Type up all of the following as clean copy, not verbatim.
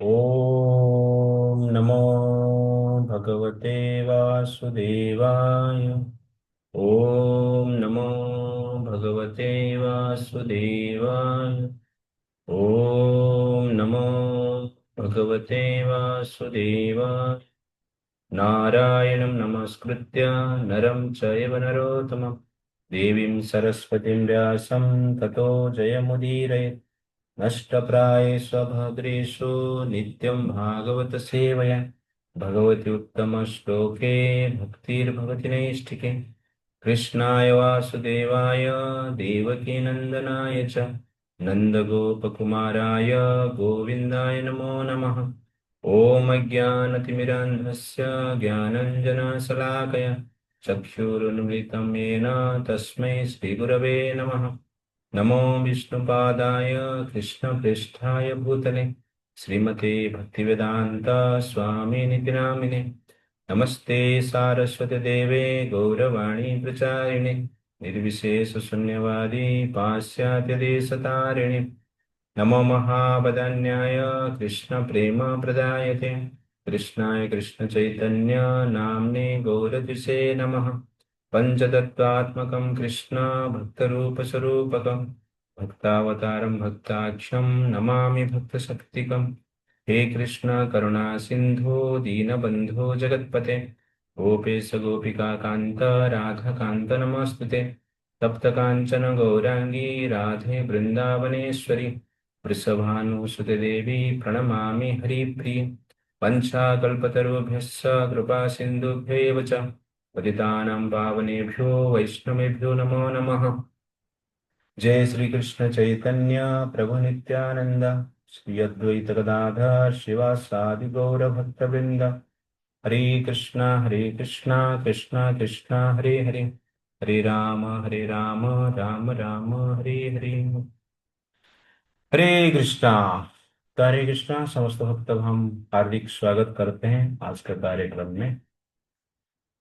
ॐ नमो भगवते वासुदेवाय। ॐ नमो भगवते वासुदेवाय। ॐ नमो भगवते वासुदेवाय। नारायणं नमस्कृत्य नरं चैव नरोत्तमं देवीं सरस्वतीं व्यासं ततो जयमुदीरयेत्। नष्टप्रायेष्वभद्रेषु नित्यं भागवत सेवया भगवति उत्तमश्लोके भक्तिर्भवति नैष्ठिके। कृष्णाय वासुदेवाय देवकीनन्दनाय च नन्दगोपकुमाराय गोविन्दाय नमो नमः। ॐ अज्ञानतिमिरान्धस्य ज्ञानञ्जनशलाकया चक्षुरुन्मिलितं येन तस्मै श्रीगुरवे नमः। नमो विष्णुपादाय कृष्णप्रेष्ठाय भूतले श्रीमते भक्तिवेदान्त स्वामिनिति नामिने। नमस्ते सारस्वती देवे गौरवाणी प्रचारिणे निर्विशेषशून्यवादी पाश्चात्यदेशतारिणे। नमो महावदान्याय कृष्णप्रेमप्रदायते कृष्णाय कृष्णचैतन्य नाम्ने गौरतिसे नमः। पञ्चतत्त्वात्मकं कृष्ण भक्तरूपस्वरूपकं भक्तावतारं भक्ताख्यं नमामि भक्तशक्तिकं। हे कृष्ण करुणा सिन्धो दीनबन्धो जगत्पते गोपेश गोपिका कान्त राधाकान्त नमोऽस्तुते। तप्तकाञ्चन गौराङ्गी राधे वृन्दावनेश्वरी वृषभानुसुते देवी प्रणमामि हरिप्रिये। वंशाकल्पतरुभ्यश्च कृपा सिन्धुभ्यैव च पतितानां पावनेभ्यो वैष्णवेभ्यो नमो नमः। जय श्री कृष्ण चैतन्य प्रभु नित्यानंद श्री अद्वैत गदाधर शिवासादि गौर भक्तवृंद। हरे कृष्णा कृष्णा कृष्णा हरे हरे हरे राम राम राम हरे हरे। हरे कृष्णा। तो हरे कृष्णा समस्त भक्त हम हार्दिक स्वागत करते हैं आज के कार्यक्रम में।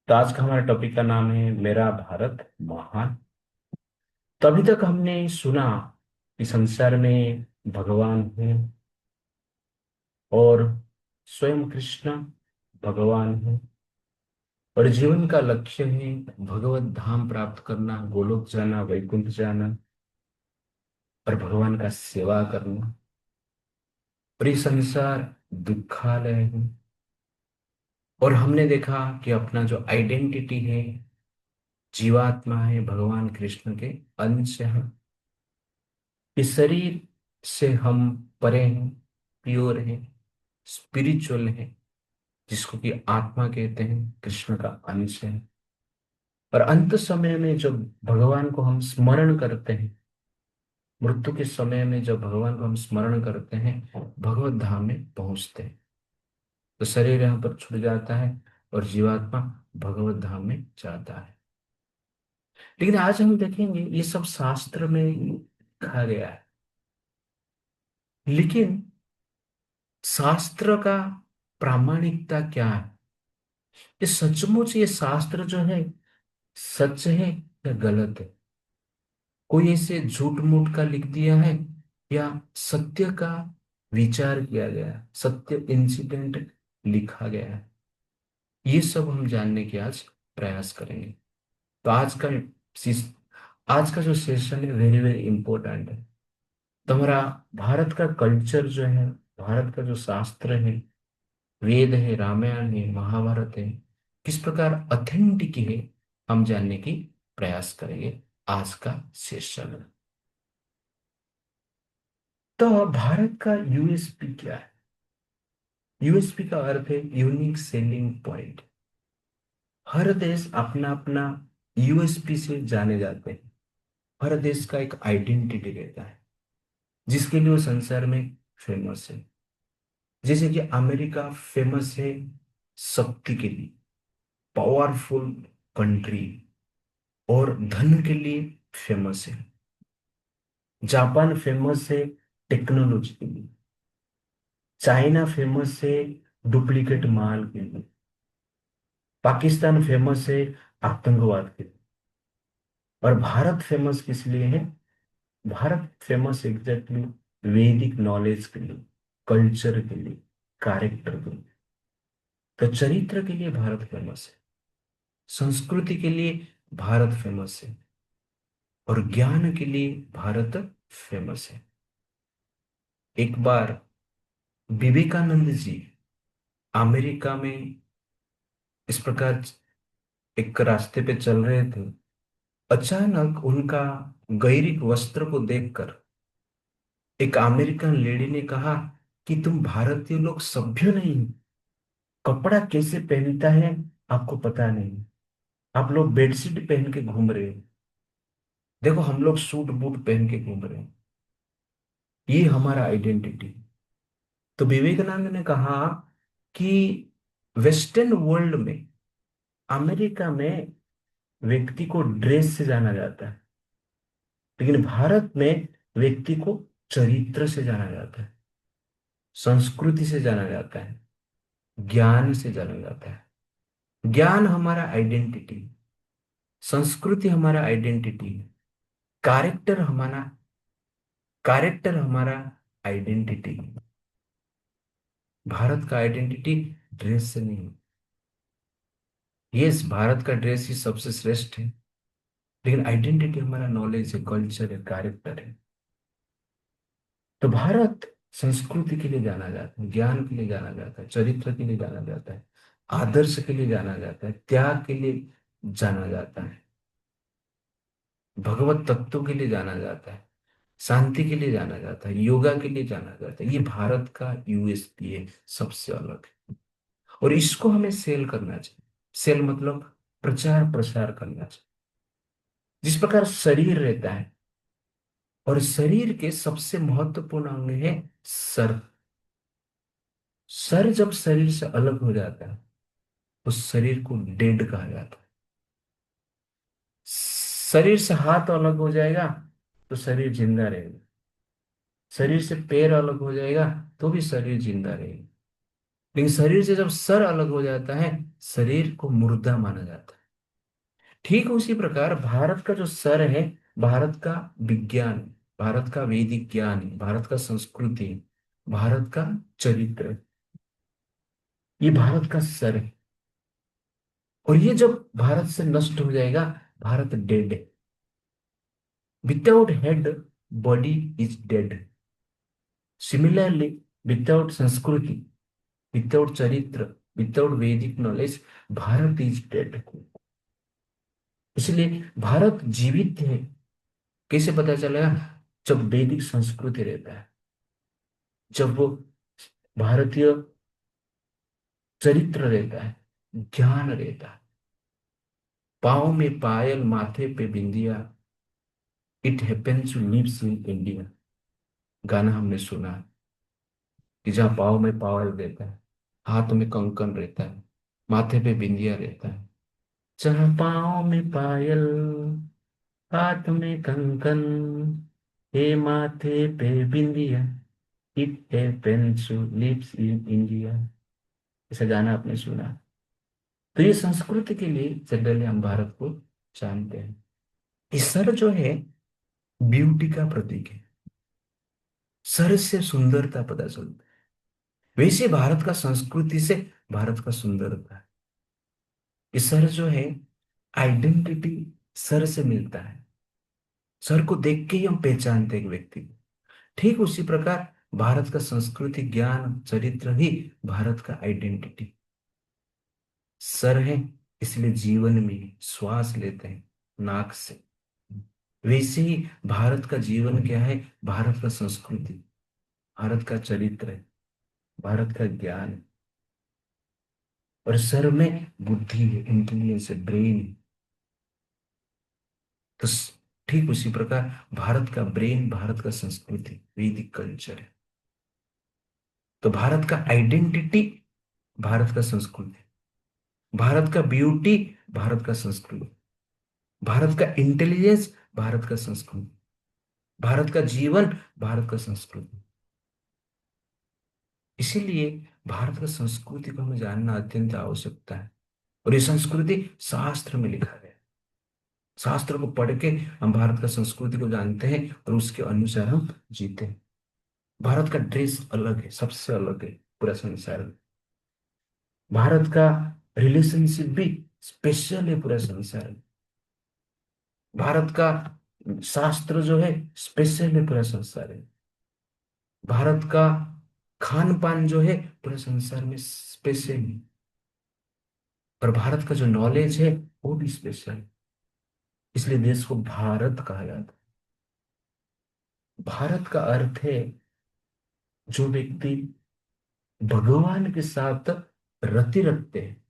तो आज का हमारे टॉपिक का नाम है मेरा भारत महान। तो अभी तक हमने सुना कि संसार में भगवान है और स्वयं कृष्ण भगवान है और जीवन का लक्ष्य है भगवत धाम प्राप्त करना, गोलोक जाना, वैकुंठ जाना और भगवान का सेवा करना। और ये संसार दुखालय है और हमने देखा कि अपना जो आइडेंटिटी है, जीवात्मा है, भगवान कृष्ण के अंश है। इस शरीर से हम परे हैं, प्योर हैं, स्पिरिचुअल हैं, जिसको कि आत्मा कहते हैं, कृष्ण का अंश है। और अंत समय में जब भगवान को हम स्मरण करते हैं, मृत्यु के समय में जब भगवान को हम स्मरण करते हैं, भगवत धाम में पहुंचते हैं। तो शरीर यहाँ पर छूट जाता है और जीवात्मा भगवत धाम में जाता है। लेकिन आज हम देखेंगे ये सब शास्त्र में लिखा गया है, लेकिन शास्त्र का प्रामाणिकता क्या है? ये सचमुच ये शास्त्र जो है सच है या गलत है? कोई ऐसे झूठ मूठ का लिख दिया है या सत्य का विचार किया गया है, सत्य इंसिडेंट लिखा गया है? ये सब हम जानने की आज प्रयास करेंगे। तो आज का जो सेशन है वेरी वेरी इंपॉर्टेंट है। तो हमारा भारत का कल्चर जो है, भारत का जो शास्त्र है, वेद है, रामायण है, महाभारत है, किस प्रकार ऑथेंटिक है, हम जानने की प्रयास करेंगे आज का सेशन में। तो भारत का यूएसपी क्या है? यूएसपी का अर्थ है यूनिक सेलिंग पॉइंट। हर देश अपना अपना यूएसपी से जाने जाते हैं। हर देश का एक आइडेंटिटी रहता है जिसके लिए वो संसार में फेमस है। जैसे कि अमेरिका फेमस है शक्ति के लिए, पावरफुल कंट्री, और धन के लिए फेमस है। जापान फेमस है टेक्नोलॉजी के लिए। चाइना फेमस है डुप्लीकेट माल के लिए। पाकिस्तान फेमस है आतंकवाद के लिए। और भारत फेमस किस लिए है? भारत फेमस एग्जैक्टली वैदिक नॉलेज के लिए, कल्चर के लिए, कैरेक्टर दुनिया। तो चरित्र के लिए भारत फेमस है, संस्कृति के लिए भारत फेमस है, और ज्ञान के लिए भारत फेमस है। एक बार विवेकानंद जी अमेरिका में इस प्रकार एक रास्ते पे चल रहे थे। अचानक उनका गैरिक वस्त्र को देखकर एक अमेरिकन लेडी ने कहा कि तुम भारतीय लोग सभ्य नहीं, कपड़ा कैसे पहनता है आपको पता नहीं, आप लोग बेडशीट पहन के घूम रहे हो, देखो हम लोग सूट बूट पहन के घूम रहे हैं, ये हमारा आइडेंटिटी। तो विवेकानंद ने कहा कि वेस्टर्न वर्ल्ड में, अमेरिका में व्यक्ति को ड्रेस से जाना जाता है, लेकिन भारत में व्यक्ति को चरित्र से जाना जाता है, संस्कृति से जाना जाता है, ज्ञान से जाना जाता है। ज्ञान हमारा आइडेंटिटी, संस्कृति हमारा आइडेंटिटी, कैरेक्टर हमारा आइडेंटिटी। भारत का आइडेंटिटी ड्रेस से नहीं। यस, भारत का ड्रेस ही सबसे श्रेष्ठ है, लेकिन आइडेंटिटी हमारा नॉलेज है, कल्चर है, कैरेक्टर है। तो भारत संस्कृति के लिए जाना जाता है, ज्ञान के लिए जाना जाता है, चरित्र के लिए जाना जाता है, आदर्श के लिए जाना जाता है, त्याग के लिए जाना जाता है, भगवत तत्व के लिए जाना जाता है, शांति के लिए जाना जाता है, योगा के लिए जाना जाता है। ये भारत का यूएसपी है, सबसे अलग है। और इसको हमें सेल करना चाहिए। सेल मतलब प्रचार प्रसार करना चाहिए। जिस प्रकार शरीर रहता है, और शरीर के सबसे महत्वपूर्ण अंग है सर। सर जब शरीर से अलग हो जाता है, उस शरीर को डेड कहा जाता है। शरीर से हाथ अलग हो जाएगा तो शरीर जिंदा रहेगा, शरीर से पैर अलग हो जाएगा तो भी शरीर जिंदा रहेगा, लेकिन शरीर से जब सर अलग हो जाता है, शरीर को मुर्दा माना जाता है। ठीक उसी प्रकार भारत का जो सर है, भारत का विज्ञान, भारत का वैदिक ज्ञान, भारत का संस्कृति, भारत का चरित्र, ये भारत का सर है। और ये जब भारत से नष्ट हो जाएगा, भारत डेड है। Without head, body is dead. Similarly, without संस्कृति, विदाउट चरित्र, विदाउट वैदिक नॉलेज, भारत इज डेड। इसलिए भारत जीवित है कैसे पता चलेगा? जब वैदिक संस्कृति रहता है, जब वो भारतीय चरित्र रहता है, ज्ञान रहता है। पाँव में पायल, माथे पे बिंदिया, it happens to lives in India. गाना हमने सुना है कि जहाँ पाँव में पायल रहता है, हाथ में कंकन रहता है, माथे पे बिंदिया रहता है, जहाँ पाँव में पायल, हाथ में कंकन, हे माथे पे बिंदिया, it happens to lives in India. ऐसा गाना आपने सुना? तो ये संस्कृति के लिए जनरली हम भारत को जानते हैं। ये सर जो है, ब्यूटी का प्रतीक है। सर से सुंदरता पता चलती है। वैसे भारत का संस्कृति से भारत का सुंदरता है। ये सर जो है, आइडेंटिटी सर से मिलता है। सर को देख के ही हम पहचानते हैं एक व्यक्ति को। ठीक उसी प्रकार भारत का संस्कृति, ज्ञान, चरित्र ही भारत का आइडेंटिटी। सर है, इसलिए जीवन में श्वास लेते हैं नाक से। वैसे ही भारत का जीवन क्या है? भारत का संस्कृति, भारत का चरित्र है, भारत का ज्ञान है। और सर में बुद्धि है, इंटेलिजेंस है, ब्रेन है। तो ठीक उसी प्रकार भारत का ब्रेन, भारत का संस्कृति, वैदिक कल्चर है। तो भारत का आइडेंटिटी भारत का संस्कृति, भारत का ब्यूटी भारत का संस्कृति, भारत का इंटेलिजेंस भारत का संस्कृति, भारत का जीवन भारत का संस्कृति। इसीलिए भारत का संस्कृति को हमें जानना अत्यंत आवश्यकता है। और ये संस्कृति शास्त्र में लिखा गया है। शास्त्र को पढ़ के हम भारत का संस्कृति को जानते हैं और उसके अनुसार हम जीते हैं। भारत का ड्रेस अलग है, सबसे अलग है। पूरा संसार में। भारत का रिलेशनशिप भी स्पेशल है पूरा संसार में। भारत का शास्त्र जो है स्पेशल है पूरा संसार में। भारत का खान पान जो है पूरे संसार में स्पेशल है। और भारत का जो नॉलेज है वो भी स्पेशल है। इसलिए देश को भारत कहा जाता है। भारत का अर्थ है जो व्यक्ति भगवान के साथ रति रखते हैं,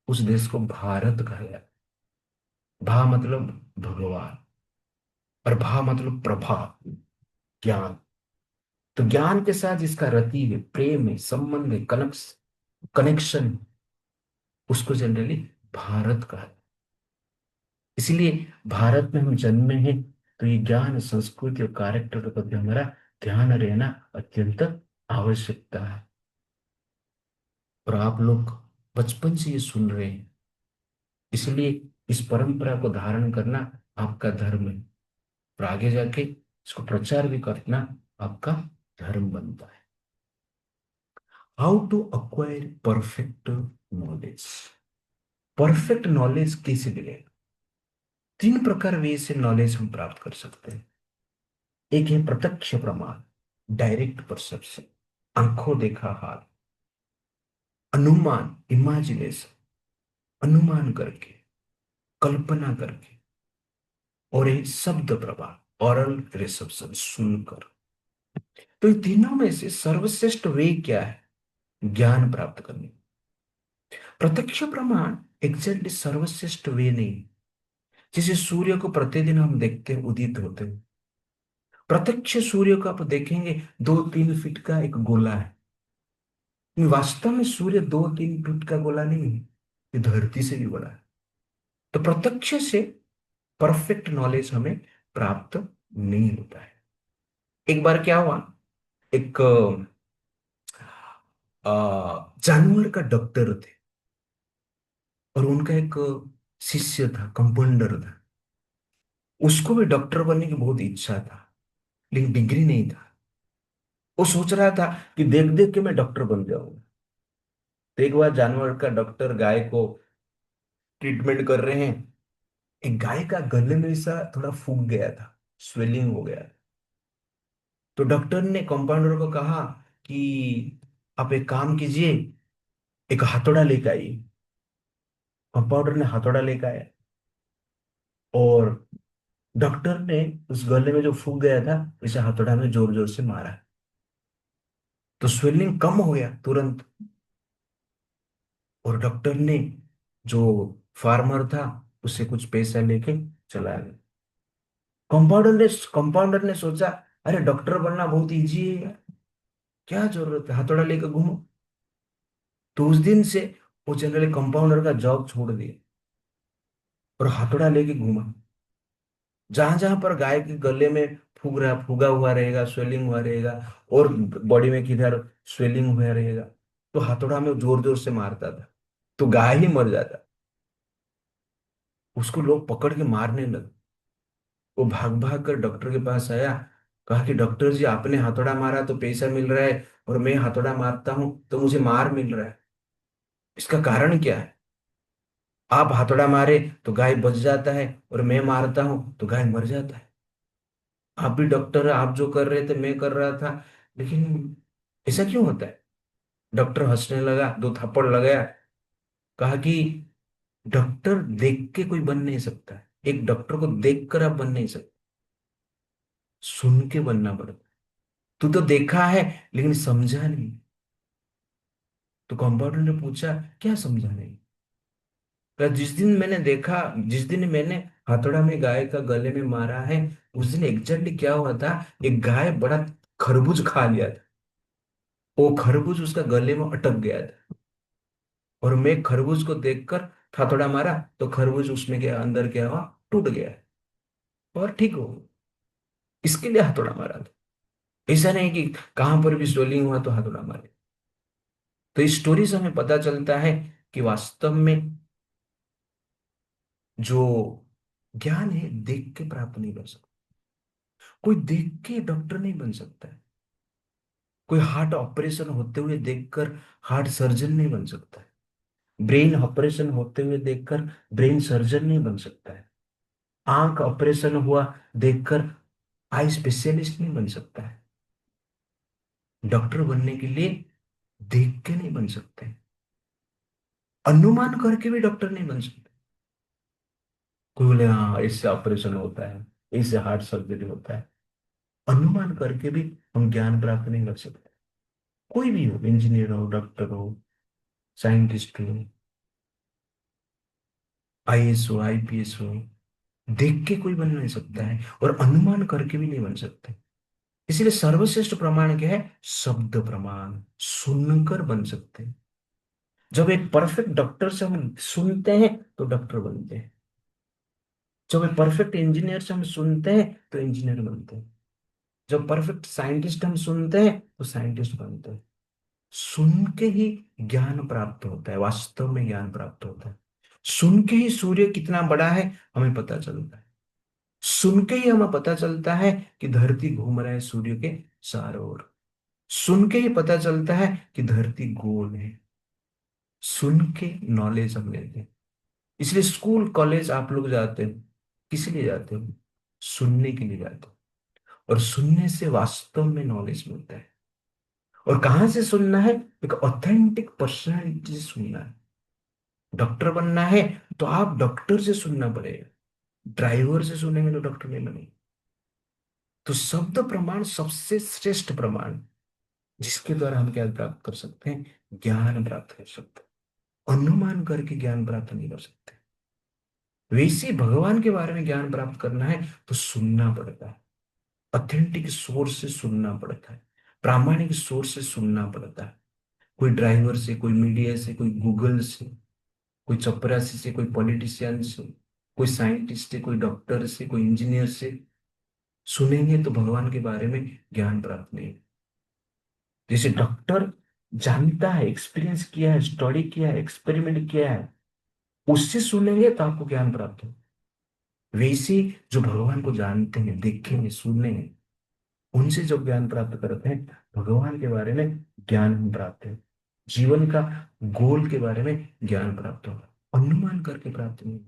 उस देश को भारत कहा जाता है। भा मतलब भगवान, और भा मतलब प्रभा, ज्ञान। तो ज्ञान के साथ जिसका रति है, प्रेम है, संबंध है, कनेक्शन, उसको जनरली भारत कहा है। इसलिए भारत में हम जन्मे हैं, तो ये ज्ञान, संस्कृति और कैरेक्टर के प्रति हमारा ध्यान रहना अत्यंत आवश्यकता है। और आप लोग बचपन से ये सुन रहे हैं, इसलिए इस परंपरा को धारण करना आपका धर्म है। और आगे जाके इसको प्रचार भी करना आपका धर्म बनता है। How to acquire perfect knowledge. Perfect knowledge कैसे मिलेगा? तीन प्रकार वे से नॉलेज हम प्राप्त कर सकते हैं। एक है प्रत्यक्ष प्रमाण, डायरेक्ट परसेप्शन, आंखों देखा हाल। अनुमान, इमेजिनेशन, अनुमान करके, कल्पना करके। और एक शब्द प्रभाव, ऑरल रिसेप्शन, सुनकर। तो इन तीनों में से सर्वश्रेष्ठ वे क्या है ज्ञान प्राप्त करने? प्रत्यक्ष प्रमाण एग्जैक्टली सर्वश्रेष्ठ वे नहीं। जैसे सूर्य को प्रतिदिन हम देखते हैं उदित होते हैं, प्रत्यक्ष सूर्य को आप देखेंगे 2-3 फीट का एक गोला है। वास्तव में सूर्य 2-3 फीट का गोला नहीं है, ये धरती से भी बड़ा है। तो प्रत्यक्ष से परफेक्ट नॉलेज हमें प्राप्त नहीं होता है। एक बार क्या हुआ, एक जानवर का डॉक्टर थे, और उनका एक शिष्य था, कंपाउंडर था। उसको भी डॉक्टर बनने की बहुत इच्छा था, लेकिन डिग्री नहीं था। वो सोच रहा था कि देख देख के मैं डॉक्टर बन जाऊंगा। तो एक बार जानवर का डॉक्टर गाय को ट्रीटमेंट कर रहे हैं, एक गाय का गले में ऐसा थोड़ा फूक गया था, स्वेलिंग हो गया। तो डॉक्टर ने कंपाउंडर को कहा कि आप एक काम कीजिए, एक हथौड़ा लेकर आइए। कंपाउंडर ने हथौड़ा लेकर आया, और डॉक्टर ने उस गले में जो फूक गया था उसे हथौड़ा में जोर जोर से मारा। तो स्वेलिंग कम हो गया तुरंत। और डॉक्टर ने, जो फार्मर था, उससे कुछ पैसा लेके चला गया। कंपाउंडर ने सोचा, अरे डॉक्टर बनना बहुत इजी है यार, क्या जरूरत है, हथौड़ा लेकर घूमो। तो उस दिन से वो जनरली कंपाउंडर का जॉब छोड़ दिया और हथौड़ा लेके घूमा। जहां जहां पर गाय के गले में फूगा हुआ रहेगा, स्वेलिंग हुआ रहेगा, और बॉडी में किधर स्वेलिंग हुआ रहेगा, तो हथौड़ा में जोर जोर से मारता था, तो गाय ही मर जाता। उसको लोग पकड़ के मारने लगे। वो भाग भाग कर डॉक्टर के पास आया, कहा कि डॉक्टर जी, आपने हथौड़ा मारा तो पैसा मिल रहा है, और मैं हथौड़ा मारता हूं तो मुझे मार मिल रहा है, इसका कारण क्या है? आप हथौड़ा मारे तो गाय बच जाता है, और मैं मारता हूं तो गाय मर जाता है। आप भी डॉक्टर है, आप जो कर रहे थे मैं कर रहा था, लेकिन ऐसा क्यों होता है? डॉक्टर हंसने लगा, 2 थप्पड़ लगाया, कहा कि डॉक्टर देख के कोई बन नहीं सकता है, एक डॉक्टर को देख कर आप बन नहीं सकते, सुन के बनना पड़ता। तू तो देखा है लेकिन समझा नहीं। तो कंपाउंडर ने पूछा, क्या समझा नहीं? कहा, जिस दिन मैंने हथौड़ा में गाय का गले में मारा है, उस दिन एग्जैक्टली क्या हुआ था, एक गाय बड़ा खरबूज खा लिया था। वो खरबूज उसका गले में अटक गया था, और मैं खरबूज को देखकर हथौड़ा मारा, तो खरबूज उसमें के अंदर क्या हुआ, टूट गया और ठीक हो गया। इसके लिए हथौड़ा मारा था। ऐसा नहीं कि कहां पर भी स्वेलिंग हुआ तो हथौड़ा मारे। तो इस स्टोरी से हमें पता चलता है कि वास्तव में जो ज्ञान है देख के प्राप्त नहीं कर सकता। कोई देख के डॉक्टर नहीं बन सकता है। कोई हार्ट ऑपरेशन होते हुए देखकर हार्ट सर्जन नहीं बन सकता है। ब्रेन ऑपरेशन होते हुए देखकर ब्रेन सर्जन नहीं बन सकता है। आंख ऑपरेशन हुआ देखकर आई स्पेशलिस्ट नहीं बन सकता है। डॉक्टर बनने के लिए देख के नहीं बन सकते, अनुमान करके भी डॉक्टर नहीं बन सकते। कोई बोले हाँ इससे ऑपरेशन होता है, इससे हार्ट सर्जरी होता है, अनुमान करके भी हम ज्ञान प्राप्त नहीं कर सकते। कोई भी हो, इंजीनियर हो, डॉक्टर हो, साइंटिस्ट हो, आईएएस हो, आईपीएस हो, देख के कोई बन नहीं सकता है और अनुमान करके भी नहीं बन सकते। इसलिए सर्वश्रेष्ठ प्रमाण क्या है? शब्द प्रमाण। सुनकर बन सकते हैं। जब एक परफेक्ट डॉक्टर से हम सुनते हैं तो डॉक्टर बनते हैं। जब एक परफेक्ट इंजीनियर से हम सुनते हैं तो इंजीनियर बनते हैं। जब परफेक्ट साइंटिस्ट हम सुनते हैं तो साइंटिस्ट बनते हैं। सुन के ही ज्ञान प्राप्त होता है, वास्तव में ज्ञान प्राप्त होता है। सुन के ही सूर्य कितना बड़ा है हमें पता चलता है। सुन के ही हमें पता चलता है कि धरती घूम रहा है सूर्य के चारों ओर। सुन के ही पता चलता है कि धरती गोल है। सुन के नॉलेज हम लेते हैं। इसलिए स्कूल कॉलेज आप लोग जाते हो, किस लिए जाते हो? सुनने के लिए जाते हो। और सुनने से वास्तव में नॉलेज मिलता है। और कहाँ से सुनना है? एक ऑथेंटिक पर्सनालिटी से सुनना है। डॉक्टर बनना है तो आप डॉक्टर से सुनना पड़ेगा। ड्राइवर से सुनेंगे तो डॉक्टर नहीं बनेंगे। तो शब्द प्रमाण सबसे श्रेष्ठ प्रमाण, जिसके द्वारा हम क्या प्राप्त कर सकते हैं? ज्ञान प्राप्त कर सकते हैं। अनुमान करके ज्ञान प्राप्त नहीं कर सकते। वैसे ही भगवान के बारे में ज्ञान प्राप्त करना है तो सुनना पड़ता है। ऑथेंटिक सोर्स से सुनना पड़ता है। प्रामाणिक सोर्स से सुनना पड़ता है। कोई ड्राइवर से, कोई मीडिया से, कोई गूगल से, कोई चपरासी से, कोई पॉलिटिशियन से, कोई साइंटिस्ट से, कोई डॉक्टर से, कोई इंजीनियर से सुनेंगे तो भगवान के बारे में ज्ञान प्राप्त नहीं। जैसे डॉक्टर जानता है, एक्सपीरियंस किया है, स्टडी किया है, एक्सपेरिमेंट किया है, उससे सुनेंगे तो आपको ज्ञान प्राप्त हो। वैसे ही जो भगवान को जानते हैं, देखेंगे, सुनेंगे, उनसे जो ज्ञान प्राप्त करते हैं, भगवान के बारे में ज्ञान हम प्राप्त है। जीवन का गोल के बारे में ज्ञान प्राप्त होगा, अनुमान करके प्राप्त नहीं।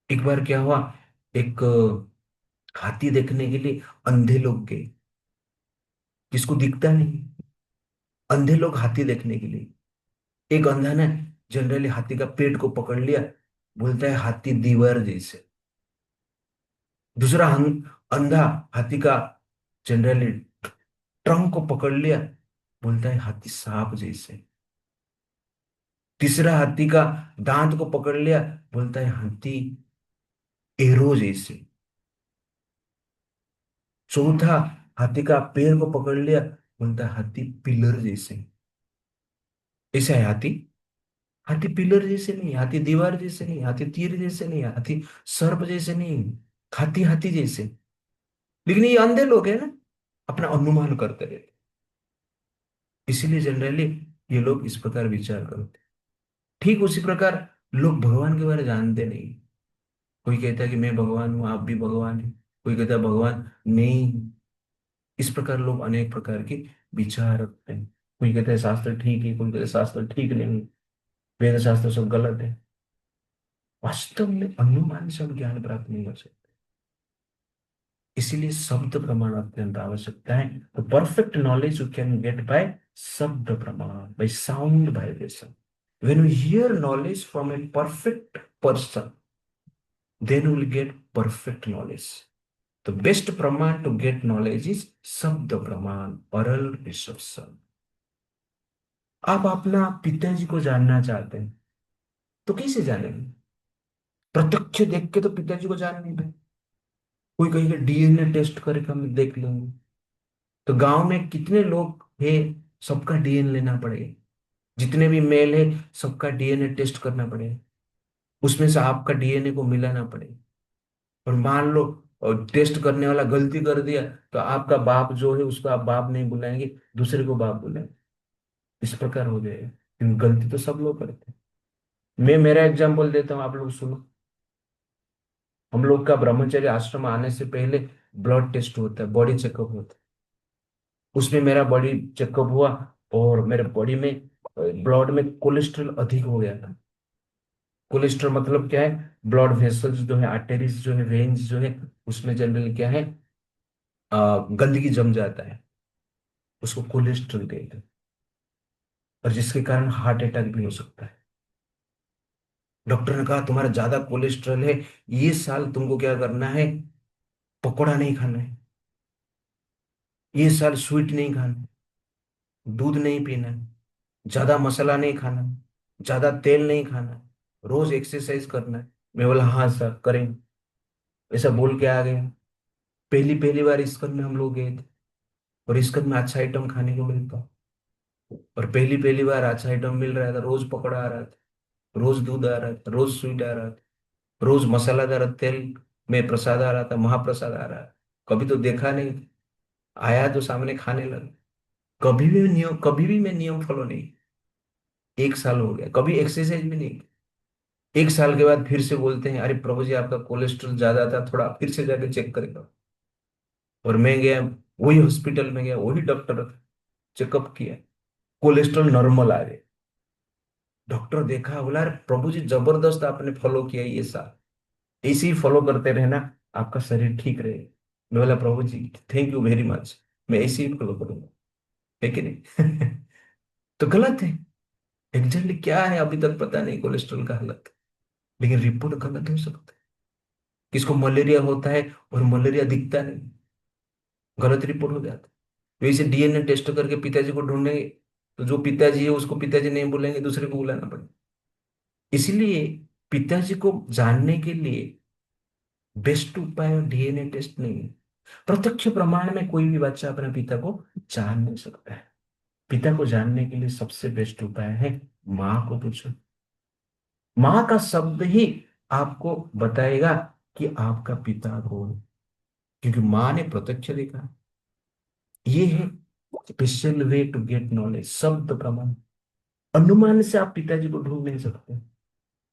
एक बार क्या हुआ, एक हाथी देखने के लिए अंधे लोग गए, जिसको दिखता नहीं, अंधे लोग हाथी देखने के लिए। एक अंधा ने जनरली हाथी का पेट को पकड़ लिया, बोलता है हाथी दीवार जैसे। दूसरा अंधा हाथी का जनरली ट्रंक को पकड़ लिया, बोलता है हाथी सांप जैसे। तीसरा हाथी का दांत को पकड़ लिया, बोलता है हाथी एरो जैसे। चौथा हाथी का पैर को पकड़ लिया, बोलता है हाथी पिलर जैसे। ऐसा है हाथी। हाथी पिलर जैसे नहीं, हाथी दीवार जैसे नहीं, हाथी तीर जैसे नहीं, हाथी सर्प जैसे नहीं, हाथी हाथी जैसे। लेकिन ये अंधे लोग है ना, अपना अनुमान करते रहते। इसीलिए जनरली ये लोग इस प्रकार विचार करते। ठीक उसी प्रकार लोग भगवान के बारे में जानते नहीं। कोई कहता है कि मैं भगवान हूं, आप भी भगवान है। कोई कहता है भगवान नहीं। इस प्रकार लोग अनेक प्रकार के विचार रखते हैं। कोई कहता है शास्त्र ठीक है, कोई कहता है शास्त्र ठीक नहीं है, वेद शास्त्र सब गलत है। वास्तव में अनुमान से हम ज्ञान प्राप्त नहीं कर सकते। इसीलिए शब्द प्रमाण अत्यंत आवश्यकता है। तो perfect knowledge you can get by शब्द प्रमाण, by sound vibration. When we hear knowledge from a perfect person, then we will get perfect knowledge. The best praman to get knowledge is शब्द प्रमाण, oral reception. आप अपना पिताजी को जानना चाहते हैं तो कैसे जानेंगे? प्रत्यक्ष देख के तो पिताजी को जान नहीं पाए। कोई कहेगा डीएनए टेस्ट करके हम देख लेंगे। तो गांव में कितने लोग हैं, सबका डीएनए लेना पड़ेगा। जितने भी मेल है सबका डीएनए टेस्ट करना पड़ेगा। उसमें से आपका डीएनए को मिलाना पड़ेगा। और मान लो और टेस्ट करने वाला गलती कर दिया तो आपका बाप जो है उसको आप बाप नहीं बुलाएंगे, दूसरे को बाप बुलाएंगे। इस प्रकार हो जाएगा, लेकिन गलती तो सब लोग करते हैं। मैं मेरा एग्जांपल देता हूँ, आप लोग सुनो। हम लोग का ब्रह्मचर्य आश्रम आने से पहले ब्लड टेस्ट होता है, बॉडी चेकअप होता है। उसमें मेरा बॉडी चेकअप हुआ और मेरे बॉडी में ब्लड में कोलेस्ट्रॉल अधिक हो गया था। कोलेस्ट्रॉल मतलब क्या है? ब्लड वेसल्स जो है, आर्टरीज जो है, वेन्स जो है, उसमें जनरली क्या है, गंदगी जम जाता है, उसको कोलेस्ट्रॉल कहते हैं। और जिसके कारण हार्ट अटैक भी हो सकता है। डॉक्टर ने कहा तुम्हारा ज्यादा कोलेस्ट्रॉल है, ये साल तुमको क्या करना है, पकौड़ा नहीं खाना है, ये साल स्वीट नहीं खाना है, दूध नहीं पीना है, ज्यादा मसाला नहीं खाना, ज्यादा तेल नहीं खाना, रोज एक्सरसाइज करना है। मैं बोला हाँ सर करेंगे। ऐसा बोल के आ गया। पहली पहली बार इस्कन में हम लोग गए थे, और इस्कन में अच्छा आइटम खाने को मिलता, और पहली पहली बार अच्छा आइटम मिल रहा था, रोज पकौड़ा आ रहा था, रोज दूध आ रहा था, रोज स्वीट आ रहा था, रोज मसालादार तेल में प्रसाद आ रहा था, महाप्रसाद आ रहा था। कभी तो देखा नहीं, आया तो सामने खाने लगा। कभी भी मैं नियम फॉलो नहीं। एक साल हो गया, कभी एक्सरसाइज भी नहीं। एक साल के बाद फिर से बोलते हैं अरे प्रभु जी आपका कोलेस्ट्रॉल ज्यादा था, थोड़ा फिर से जाके चेक करेगा। और मैं गया, वही हॉस्पिटल में गया, वही डॉक्टर, चेकअप किया, कोलेस्ट्रॉल नॉर्मल आ गए। डॉक्टर देखा, बोला अरे प्रभु जी जबरदस्त आपने फॉलो किया ये साल, ऐसे ही फॉलो करते रहना, आपका शरीर ठीक रहेगा। मैं बोला प्रभु जी थैंक यू वेरी मच, मैं ऐसे ही फॉलो करूंगा। है कि नहीं? तो गलत है। एग्जैक्टली क्या है अभी तक पता नहीं कोलेस्ट्रॉल का हालत, लेकिन रिपोर्ट गलत हो सकता है। किसको मलेरिया होता है और मलेरिया दिखता नहीं, गलत रिपोर्ट हो जाता है। तो इसे डीएनए टेस्ट करके पिताजी को ढूंढेंगे, तो जो पिताजी है उसको पिताजी नहीं बोलेंगे, दूसरे को बुलाना पड़ेगा। इसलिए पिताजी को जानने के लिए बेस्ट उपाय डीएनए टेस्ट नहीं है। प्रत्यक्ष प्रमाण में कोई भी बच्चा अपने पिता को जान नहीं सकता है। पिता को जानने के लिए सबसे बेस्ट उपाय है माँ को पूछो। माँ का शब्द ही आपको बताएगा कि आपका पिता कौन है, क्योंकि माँ ने प्रत्यक्ष देखा। ये है special way to get knowledge, शब्द प्रमाण। अनुमान से आप पिताजी को ढूंढ नहीं सकते,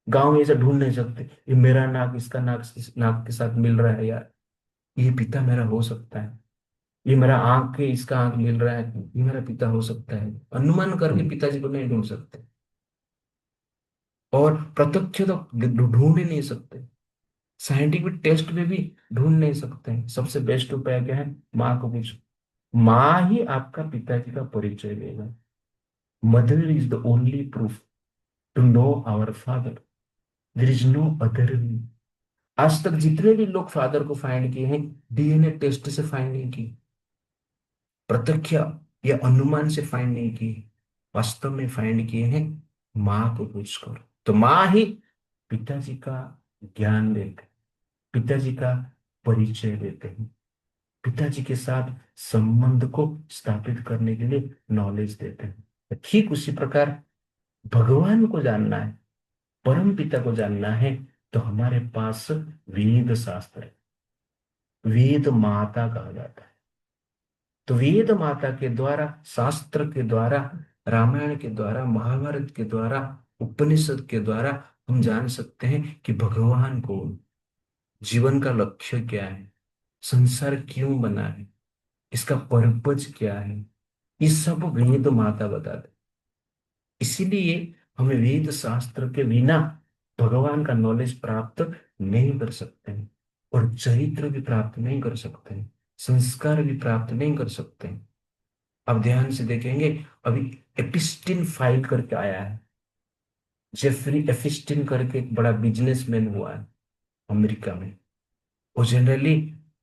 गांव में ऐसे ढूंढ नहीं सकते ये मेरा नाक इसका नाक इस नाक के साथ मिल रहा है यार, ये पिता मेरा हो सकता है। ये मेरा आंख के इसका आंख मिल रहा है, ये मेरा पिता हो सकता है। अनुमान करके पिताजी को नहीं ढूंढ सकते, और प्रत्यक्ष तो ढूंढ ही नहीं सकते। साइंटिफिक टेस्ट में भी ढूंढ नहीं सकते हैं। सबसे बेस्ट उपाय क्या है? माँ को पूछो। माँ ही आपका पिताजी का परिचय देगा। Mother is the only proof to know our father, there is no other way. आज तक जितने भी लोग फादर को फाइंड किए हैं, डीएनए टेस्ट से फाइंड नहीं की, प्रत्यक्ष या अनुमान से फाइंड नहीं किए, वास्तव में फाइंड किए हैं माँ को पूछकर। तो माँ ही पिताजी का ज्ञान देते हैं, पिताजी का परिचय देते हैं, पिताजी के साथ संबंध को स्थापित करने के लिए नॉलेज देते हैं। ठीक उसी प्रकार भगवान को जानना है, परम पिता को जानना है, तो हमारे पास वेद शास्त्र है। वेद माता कहा जाता है। तो वेद माता के द्वारा, शास्त्र के द्वारा, रामायण के द्वारा, महाभारत के द्वारा, उपनिषद के द्वारा हम जान सकते हैं कि भगवान कौन, जीवन का लक्ष्य क्या है, संसार क्यों बना है, इसका पर्पज क्या है। ये सब वेद माता बताते। इसीलिए हमें वेद शास्त्र के बिना भगवान का नॉलेज प्राप्त नहीं कर सकते हैं, और चरित्र भी प्राप्त नहीं कर सकते हैं, संस्कार भी प्राप्त नहीं कर सकते हैं। अब ध्यान से देखेंगे, अभी एपिस्टिन फाइल करके आया है। जेफरी एपिस्टिन करके एक बड़ा बिजनेसमैन हुआ है अमेरिका में। वो जनरली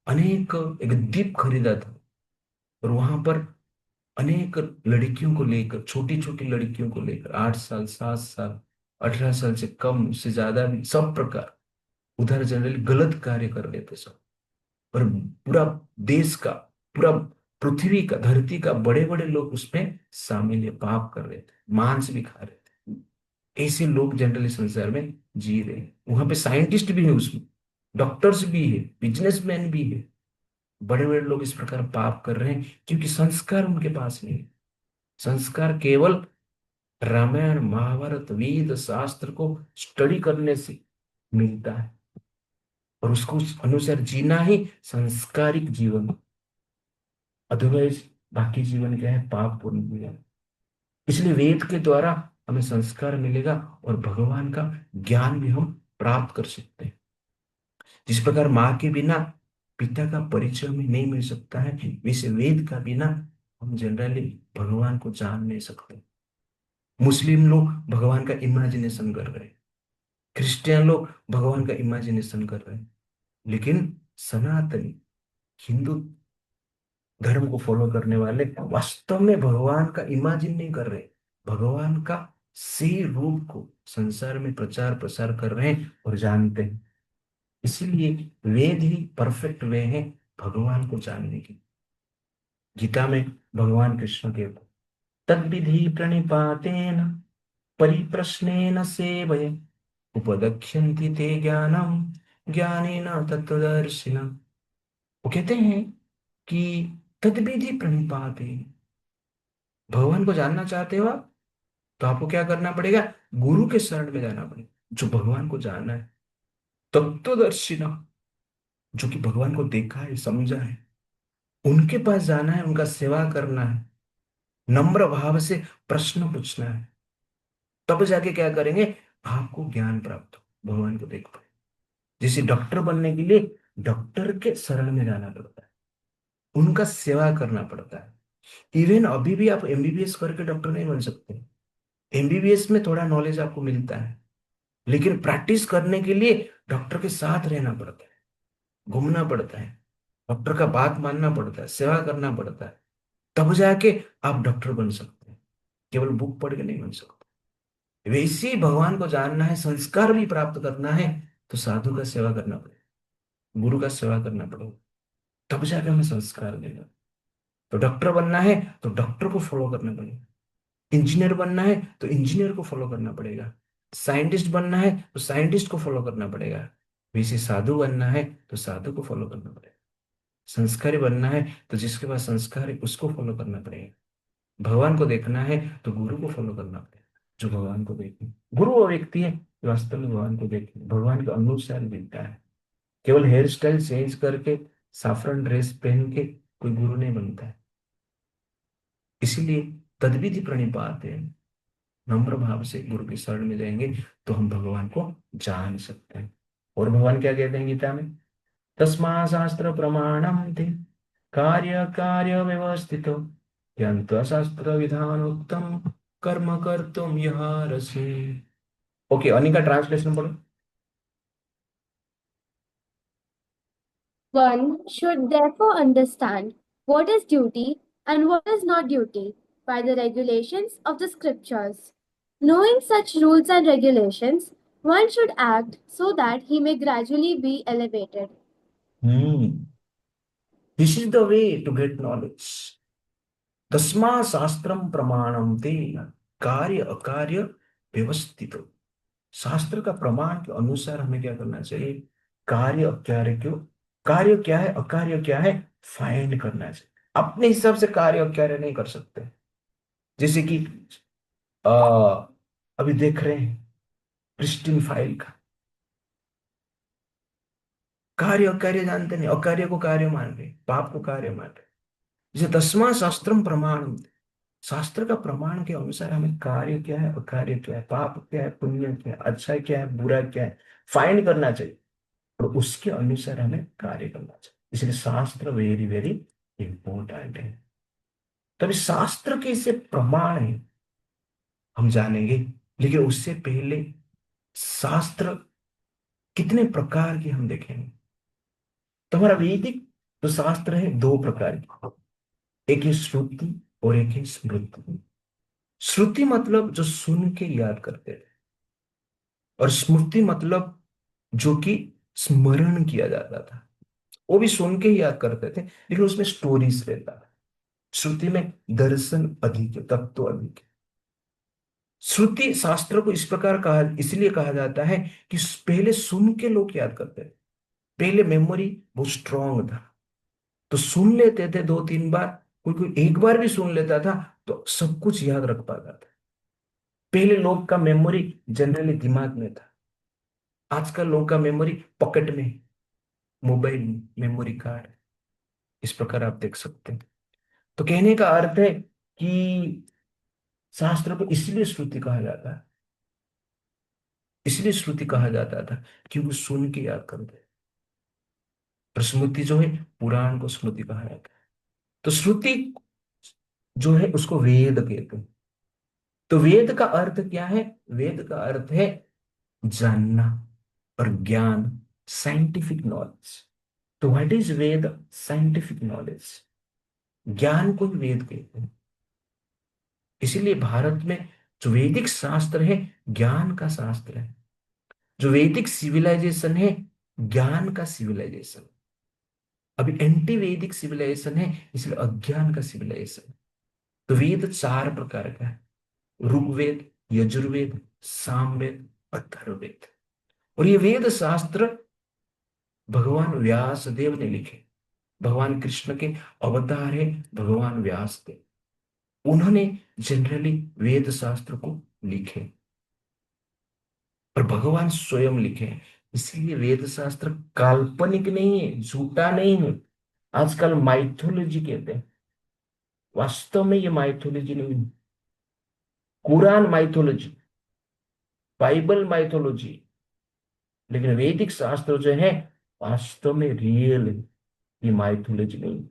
अनेक एक द्वीप खरीदा था, और वहां पर अनेक लड़कियों को लेकर, छोटी छोटी लड़कियों को लेकर, 8 साल, 7 साल, 18 साल से कम से ज्यादा भी, सब प्रकार उधर जनरली गलत कार्य कर रहे थे सब। और पूरा देश का, पूरा पृथ्वी का, धरती का बड़े बड़े लोग उसमें शामिल है, पाप कर रहे थे, मांस भी खा रहे थे। ऐसे लोग जनरली संसार में जी रहे हैं। वहां पे साइंटिस्ट भी है उसमें, डॉक्टर्स भी है, बिजनेसमैन भी है। बड़े बड़े लोग इस प्रकार पाप कर रहे हैं क्योंकि संस्कार उनके पास नहीं है। संस्कार केवल रामायण, महाभारत, वेद शास्त्र को स्टडी करने से मिलता है, और उसको उस अनुसार जीना ही संस्कारिक जीवन। अदरवाइज बाकी जीवन क्या है, पाप पूर्ण जीवन। इसलिए वेद के द्वारा हमें संस्कार मिलेगा और भगवान का ज्ञान भी हम प्राप्त कर सकते हैं। जिस प्रकार माँ के बिना पिता का परिचय हमें नहीं मिल सकता है, वैसे वेद का बिना हम जनरली भगवान को जान नहीं सकते। मुस्लिम लोग भगवान का इमेजिनेशन कर रहे हैं, क्रिश्चियन लोग भगवान का इमेजिनेशन कर रहे हैं, लेकिन सनातनी हिंदू धर्म को फॉलो करने वाले वास्तव में भगवान का इमेजिन नहीं कर रहे, भगवान का सही रूप को संसार में प्रचार प्रसार कर रहे हैं और जानते हैं। इसीलिए वेद ही परफेक्ट वे है भगवान को जानने की। गीता में भगवान कृष्ण कहते हैं, तद्विधि प्रणिपातेन परिप्रश्नेन सेवये उपदक्ष्यन्ति ते ज्ञानम ज्ञानेन तत्त्वदर्शिनः। वो कहते हैं कि तद्विधि प्रणिपातेन, भगवान को जानना चाहते हो आप, तो आपको क्या करना पड़ेगा, गुरु के शरण में जाना पड़ेगा, जो भगवान को जानना है। तत्वदर्शिना, जो कि भगवान को देखा है समझा है, उनके पास जाना है, उनका सेवा करना है, नम्र भाव से प्रश्न पूछना है। तब जाके क्या करेंगे, आपको ज्ञान प्राप्त हो, भगवान को देख पाए। जैसे डॉक्टर बनने के लिए डॉक्टर के शरण में जाना पड़ता है, उनका सेवा करना पड़ता है। इवन अभी भी आप एमबीबीएस करके डॉक्टर नहीं बन सकते। एमबीबीएस में थोड़ा नॉलेज आपको मिलता है, लेकिन प्रैक्टिस करने के लिए डॉक्टर के साथ रहना पड़ता है, घूमना पड़ता है, डॉक्टर का बात मानना पड़ता है, सेवा करना पड़ता है। तब जाके आप डॉक्टर बन सकते हैं, केवल बुक पढ़ के नहीं बन सकते। वैसे ही भगवान को जानना है, संस्कार भी प्राप्त करना है, तो साधु का सेवा करना पड़ेगा, गुरु का सेवा करना पड़ेगा, तब जाके हमें संस्कार देगा। तो डॉक्टर बनना है तो डॉक्टर को फॉलो करना पड़ेगा, इंजीनियर बनना है तो इंजीनियर को फॉलो करना पड़ेगा, साइंटिस्ट बनना है तो साइंटिस्ट को फॉलो करना पड़ेगा। वैसे साधु बनना है तो साधु को फॉलो करना पड़ेगा, संस्कारी बनना है तो जिसके पास संस्कार है उसको फॉलो करना पड़ेगा, भगवान को देखना है तो गुरु को फॉलो करना पड़ेगा, जो भगवान को देखे। गुरु वो व्यक्ति है जो वास्तव में भगवान को देखे, भगवान के अनुसार मिलता है। केवल हेयर स्टाइल चेंज करके, साफरन ड्रेस पहन के कोई गुरु नहीं बनता है। इसीलिए तद्विधि प्रणिपात है, नम्र भाव से गुरु की शरण में जाएंगे तो हम भगवान को जान सकते हैं। और भगवान क्या कहते हैं गीता में, तस्मा शास्त्र प्रमाणम थे कार्य कार्य व्यवस्थित यंत्र शास्त्र विधान उत्तम कर्म कर तुम यह रसे। ओके, अनिका ट्रांसलेशन बोलो। One should therefore understand what is duty and what is not duty by the regulations of the scriptures. Knowing such rules and regulations, one should act so that he may gradually be elevated. Hmm. This is the way to get knowledge. तस्मा शास्त्रम प्रमाणम ते कार्य अकार्य व्यवस्थित। शास्त्र का प्रमाण के अनुसार हमें क्या करना चाहिए, कार्य अकार्य क्यों, कार्य क्या है अकार्य क्या है, फाइंड करना चाहिए। अपने हिसाब से कार्य अकार्य नहीं कर सकते। जैसे कि आ, अभी देख रहे हैं प्रिस्टीन फाइल का, कार्य अकार्य जानते नहीं, अकार्य को कार्य मान रहे, पाप को कार्य मान रहे। जैसे दसवां शास्त्रम प्रमाण, शास्त्र का प्रमाण के अनुसार हमें कार्य क्या है अकार्य क्या है, पाप क्या है पुण्य क्या है, अच्छा क्या है बुरा क्या है, फाइंड करना चाहिए और उसके अनुसार हमें कार्य करना चाहिए। इसलिए शास्त्र वेरी वेरी इंपॉर्टेंट है। तभी शास्त्र के से प्रमाण है हम जानेंगे, लेकिन उससे पहले शास्त्र कितने प्रकार के हम देखेंगे। तो हमारा वैदिक जो शास्त्र है दो प्रकार के, एक है श्रुति और एक है स्मृति। श्रुति मतलब जो सुन के याद करते थे, और स्मृति मतलब जो कि स्मरण किया जाता था। वो भी सुन के ही याद करते थे, लेकिन उसमें स्टोरीज रहता है। श्रुति में दर्शन अधिक है, तत्व अधिक है। श्रुति शास्त्र को इस प्रकार कहा, इसलिए कहा जाता है कि पहले सुन के लोग याद करते थे, पहले मेमोरी बहुत स्ट्रांग था, तो सुन लेते थे दो तीन बार, कोई कोई एक बार भी सुन लेता था तो सब कुछ याद रख पाता था। पहले लोग का मेमोरी जनरली दिमाग में था, आजकल लोगों का मेमोरी पॉकेट में, मोबाइल में मेमोरी कार्ड, इस प्रकार आप देख सकते हैं। तो कहने का अर्थ है कि शास्त्र को इसलिए श्रुति कहा जाता है, इसलिए श्रुति कहा जाता था कि वो सुन के याद करते। और स्मृति जो है, पुराण को स्मृति कहा जाता है। तो श्रुति जो है उसको वेद कहते हैं। तो वेद का अर्थ क्या है? वेद का अर्थ है जानना और ज्ञान, साइंटिफिक नॉलेज। तो what is Veda? Scientific knowledge, ज्ञान को ही वेद कहते हैं। इसीलिए भारत में जो वैदिक शास्त्र है, ज्ञान का शास्त्र है। जो वैदिक सिविलाइजेशन है, ज्ञान का सिविलाइजेशन। अभी एंटी वैदिक सिविलाइजेशन है, इसलिए अज्ञान का सिविलाइजेशन। तो वेद चार प्रकार का है: ऋग्वेद, यजुर्वेद, सामवेद, अथर्ववेद। और ये वेद शास्त्र भगवान व्यास देव ने लिखे। भगवान कृष्ण के अवतार है भगवान व्यास देव। उन्होंने जनरली वेद शास्त्र को लिखे और भगवान स्वयं लिखे हैं। इसीलिए वेद शास्त्र काल्पनिक नहीं है, झूठा नहीं है। आजकल माइथोलॉजी कहते हैं, वास्तव में ये माइथोलॉजी नहीं है। कुरान माइथोलॉजी, बाइबल माइथोलॉजी, लेकिन वैदिक शास्त्र जो है वास्तव में रियल है, ये माइथोलॉजी नहीं है।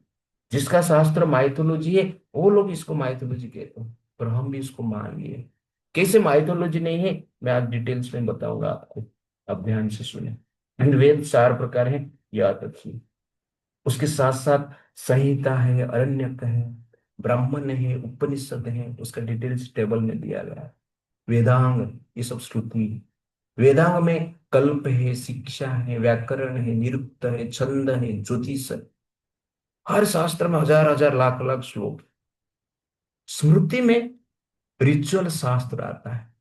जिसका शास्त्र माइथोलॉजी है वो लोग इसको माइथोलॉजी कहते हैं, पर हम भी इसको मान लिए। कैसे माइथोलॉजी नहीं है मैं आज डिटेल्स में बताऊंगा आपको, आप ध्यान से सुने। लेकिन वेद चार प्रकार है, याद रखिए। उसके साथ साथ संहिता है, अरण्यक है, ब्राह्मण है, उपनिषद है, उसका डिटेल्स टेबल में दिया गया है। वेदांग, ये सब श्रुति है। वेदांग में कल्प है, शिक्षा है, व्याकरण है, निरुक्त है, छंद है, ज्योतिष है। हर शास्त्र में हजार हजार लाख लाख श्लोक। स्मृति में रिचुअल शास्त्र आता है,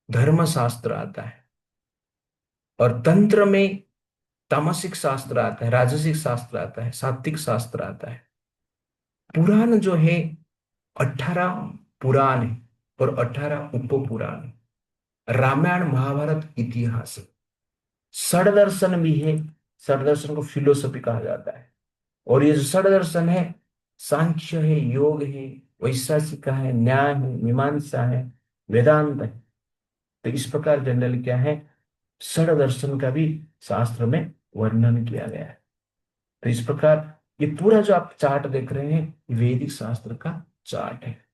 धर्म शास्त्र आता है, और तंत्र में तामसिक शास्त्र आता है, राजसिक शास्त्र आता है, सात्विक शास्त्र आता है। पुराण जो है 18 पुराण है और 18 उप पुराण है। रामायण महाभारत इतिहास है। षड भी है। षड को फिलोसफी कहा जाता है। और ये जो षड दर्शन है, सांख्य है, योग है, वैशेषिक है, न्याय है, मीमांसा है, वेदांत है। तो इस प्रकार जनरल क्या है, षड दर्शन का भी शास्त्र में वर्णन किया गया है। तो इस प्रकार ये पूरा जो आप चार्ट देख रहे हैं, ये वैदिक शास्त्र का चार्ट है।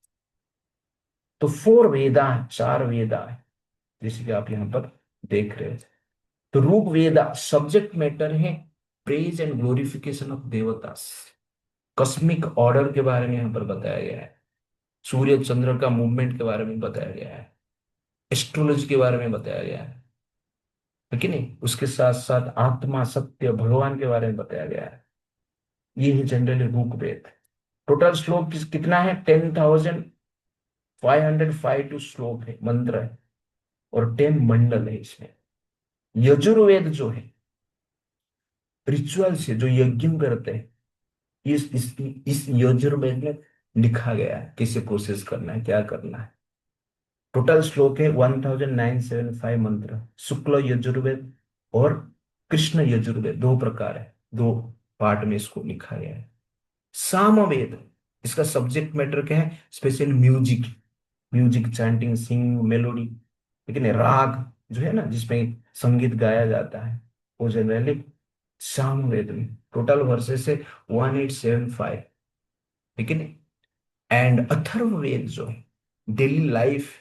तो 4 वेदा है, 4 वेदा है, जैसे कि आप यहाँ पर देख रहे हैं। तो ऋग वेदा सब्जेक्ट मैटर है praise and glorification of देवतास। Cosmic order के बारे में यहाँ पर बताया गया है। सूर्य चंद्र का मूवमेंट के बारे में बताया गया है। एस्ट्रोलॉजी के बारे में बताया गया है कि नहीं? उसके साथ साथ आत्मा, सत्य, भगवान के बारे में बताया गया है। ये है जनरली ऋग्वेद। टोटल श्लोक कितना है? 10,505 श्लोक है, मंत्र है, और 10 मंडल है इसमें। यजुर्वेद जो है रिचुअल से जो यज्ञ करते हैं, इस यजुर्वेद में लिखा गया है कैसे प्रोसेस करना है, क्या करना है। टोटल श्लोक है 1975 मंत्र। शुक्ल यजुर्वेद और कृष्ण यजुर्वेद, दो प्रकार है, दो पार्ट में इसको लिखा गया है। सामवेद, इसका सब्जेक्ट मैटर क्या है? Special music, music, chanting, singing, melody. लेकिन राग जो है ना, जिसमें संगीत गाया जाता है, वो जनरली सामवेद में। टोटल वर्सेस है 1875, ठीक है। एंड अथर्ववेद जो है डेली लाइफ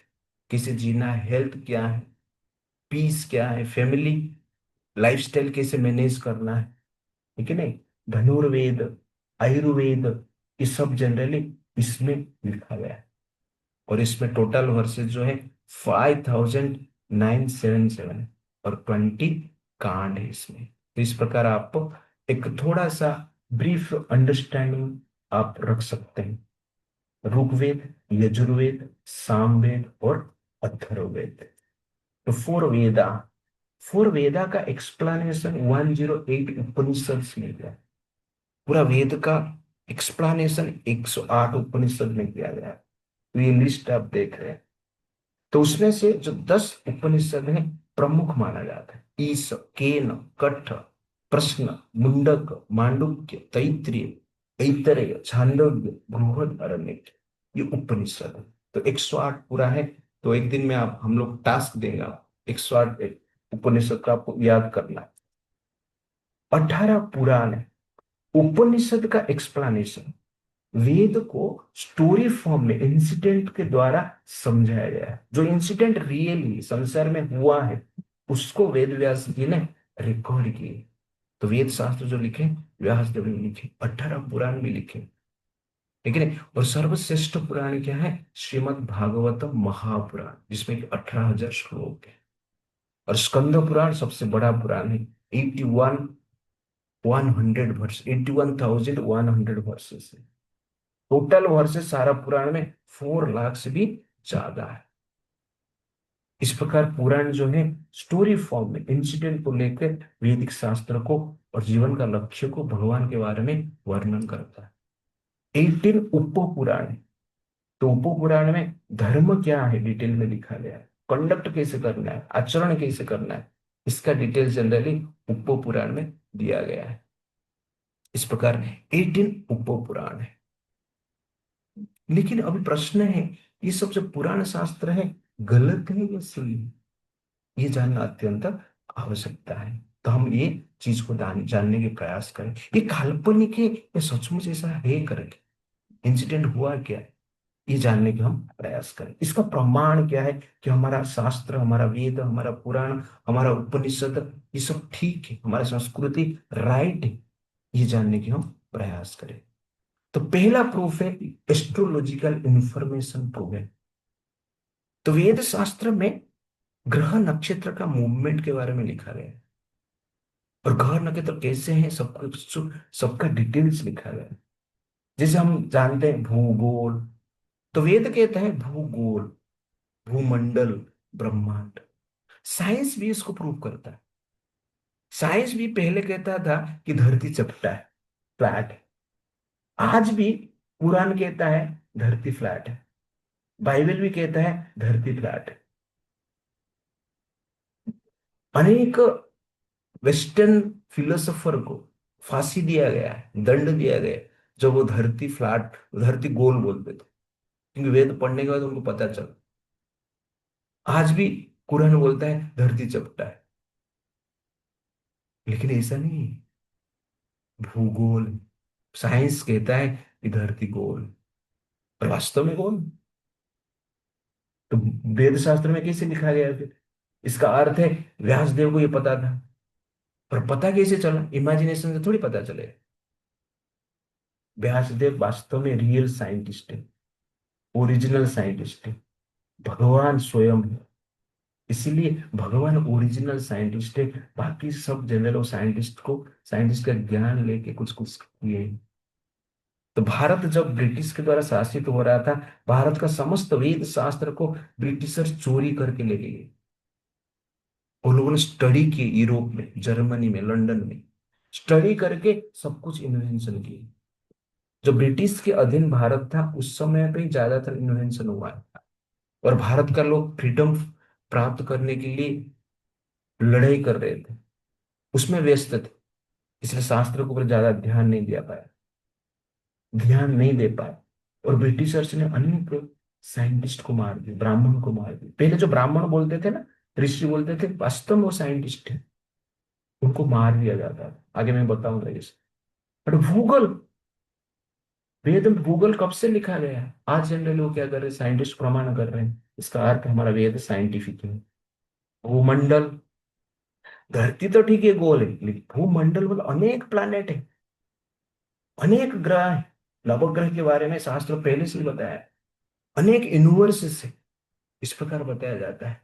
कैसे जीना है, हेल्थ क्या है, पीस क्या है, फैमिली लाइफस्टाइल कैसे मैनेज करना है, ठीक है नहीं। धनुर्वेद, आयुर्वेद, ये सब जनरली इसमें लिखा गया है। और इसमें टोटल वर्सेस जो है 5,977 और 20 कांड है इसमें। तो इस प्रकार आप एक थोड़ा सा ब्रीफ अंडरस्टैंडिंग आप रख सकते हैं। ऋग्वेद, यजुर्वेद, सामवेद और अथर्ववेद। तो 4 वेदा, 4 वेदा का एक्सप्लेनेशन 108 उपनिषद में गया। पूरा वेद का एक्सप्लेनेशन 108 उपनिषद में किया गया है। तो ये लिस्ट आप देख रहे हैं। तो उसमें से जो 10 उपनिषद हैं प्रमुख माना जाता है: ईश, केन, कठ, प्रश्न, मुंडक, मांडुक्य, तैत्तिरीय, ऐतरेय, छांदोग्य, बृहदारण्यक, ये उपनिषद है। तो 108 पूरा है। तो एक दिन में आप हम लोग टास्क देंगे, आप 108 उपनिषद का आपको याद करना है। 18 पुराण है। उपनिषद का एक्सप्लेनेशन, वेद को स्टोरी फॉर्म में इंसिडेंट के द्वारा समझाया गया है। जो इंसिडेंट रियली संसार में हुआ है उसको वेद व्यास जी ने रिकॉर्ड किए। तो वेद शास्त्र जो लिखे व्यास देव ने लिखे, 18 पुराण भी लिखे, ठीक है। और सर्वश्रेष्ठ पुराण क्या है? श्रीमद् भागवतम महापुराण, जिसमें कि 18,000 श्लोक है। और स्कंद पुराण सबसे बड़ा पुराण है, 81 100 वर्ष, 81,100 वर्सेस है। टोटल वर्सेस सारा पुराण में 4 लाख से भी ज्यादा है। इस प्रकार पुराण जो है स्टोरी फॉर्म में इंसिडेंट को लेकर वैदिक शास्त्र को और जीवन का लक्ष्य को, भगवान के बारे में वर्णन करता है। 18 उप पुराण है। तो उप पुराण में धर्म क्या है डिटेल में लिखा गया है, कंडक्ट कैसे करना है, आचरण कैसे करना है, इसका डिटेल जनरली उप पुराण में दिया गया है। इस प्रकार 18 उप पुराण है। लेकिन अभी प्रश्न है, ये सब जो पुराण शास्त्र है गलत है या सही है, ये जानना अत्यंत आवश्यकता है। तो हम ये चीज को जानने के प्रयास करें, ये काल्पनिक है या सचमुच ऐसा है करके, इंसिडेंट हुआ क्या है, ये जानने के हम प्रयास करें। इसका प्रमाण क्या है कि हमारा शास्त्र, हमारा वेद, हमारा पुराण, हमारा उपनिषद, ये सब ठीक है, हमारी संस्कृति राइट है, ये जानने के हम प्रयास करें। तो पहला प्रूफ है एस्ट्रोलॉजिकल इंफॉर्मेशन प्रूफ है। तो वेद शास्त्र में ग्रह नक्षत्र का मूवमेंट के बारे में लिखा गया है, और ग्रह नक्षत्र कैसे हैं सब कुछ, सबका डिटेल्स लिखा गया है। जैसे हम जानते हैं भूगोल, तो वेद कहता है भूगोल, भूमंडल, ब्रह्मांड। साइंस भी इसको प्रूव करता है। साइंस भी पहले कहता था कि धरती चपटा है, फ्लैट है। आज भी कुरान कहता है धरती फ्लैट है, बाइबल भी कहता है धरती फ्लैट है। अनेक वेस्टर्न फिलोसोफर को फांसी दिया गया है, दंड दिया गया है, जब वो धरती फ्लैट, धरती गोल बोलते थे, क्योंकि वेद पढ़ने के बाद उनको पता चला। आज भी कुरान बोलता है धरती चपटा है, लेकिन ऐसा नहीं है। भूगोल, साइंस कहता है कि धरती गोल, और वास्तव में गोल। तो वेद शास्त्र में कैसे लिखा गया है फिर? इसका अर्थ है व्यास देव को ये पता था। पर पता कैसे चला? इमेजिनेशन से थोड़ी पता चले। व्यास देव वास्तव में रियल साइंटिस्ट है, ओरिजिनल साइंटिस्ट है, भगवान स्वयं है। इसीलिए भगवान ओरिजिनल साइंटिस्ट है। बाकी सब जनरल साइंटिस्ट को, साइंटिस्ट का ज्ञान लेके कुछ कुछ किए। तो भारत जब ब्रिटिश के द्वारा शासित हो रहा था, भारत का समस्त वेद शास्त्र को ब्रिटिशर्स चोरी करके ले गए। उन लोगों ने स्टडी किए, यूरोप में, जर्मनी में, लंदन में स्टडी करके सब कुछ इन्वेंशन किए। जो ब्रिटिश के अधीन भारत था उस समय पे ज्यादातर इन्वेंशन हुआ है, और भारत का लोग फ्रीडम प्राप्त करने के लिए लड़ाई कर रहे थे, उसमें व्यस्त थे। इसलिए शास्त्र के ऊपर ज्यादा ध्यान नहीं दे पाए। और ब्रिटिशर्स ने अनेक साइंटिस्ट को मार दिया, ब्राह्मण को मार दिया। पहले जो ब्राह्मण बोलते थे ना, ऋषि बोलते थे, वास्तव में वो साइंटिस्ट थे, उनको मार दिया जाता था। आगे मैं बताऊंगा ये। बट भूगोल, वेद में भूगोल कब से लिखा गया है? आज जनरली लोग क्या कर रहे हैं, साइंटिस्ट प्रमाण कर रहे हैं, इसका अर्थ हमारा वेद साइंटिफिक है। भूमंडल, धरती तो ठीक है गोल है, लेकिन भूमंडल मतलब अनेक प्लैनेट है, अनेक ग्रह है। नवग्रह के बारे में शास्त्र पहले से ही बताया है, अनेक यूनिवर्सेस है, इस प्रकार बताया जाता है।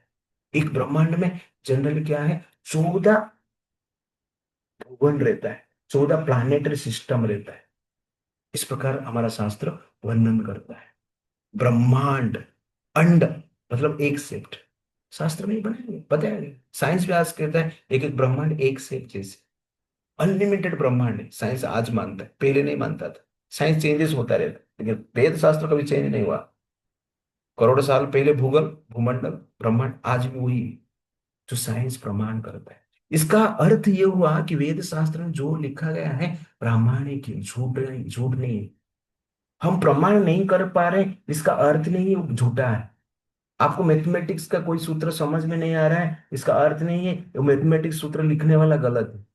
एक ब्रह्मांड में जनरली क्या है, 14 भुवन रहता है, 14 प्लानिटरी सिस्टम रहता है। इस प्रकार हमारा शास्त्र वर्णन करता है। ब्रह्मांड, अंड, मतलब एक सेट, शास्त्र में ही बताया गया। साइंस भी आज कहता है एक एक ब्रह्मांड एक सेट जैसे, अनलिमिटेड ब्रह्मांड है। साइंस आज मानता है, पहले नहीं मानता था। साइंस चेंजेस होता रहता है, लेकिन वेद शास्त्र कभी चेंज नहीं हुआ। करोड़ साल पहले भूगोल, भूमंडल, ब्रह्मांड आज भी वही है जो साइंस प्रमाण करता है। इसका अर्थ ये हुआ कि वेद शास्त्र में जो लिखा गया है प्रामाणिक है, झूठ नहीं है। हम प्रमाण नहीं कर पा रहे, इसका अर्थ नहीं है वो झूठा है। आपको मैथमेटिक्स का कोई सूत्र समझ में नहीं आ रहा है, इसका अर्थ नहीं है वो मैथमेटिक्स सूत्र लिखने वाला गलत है।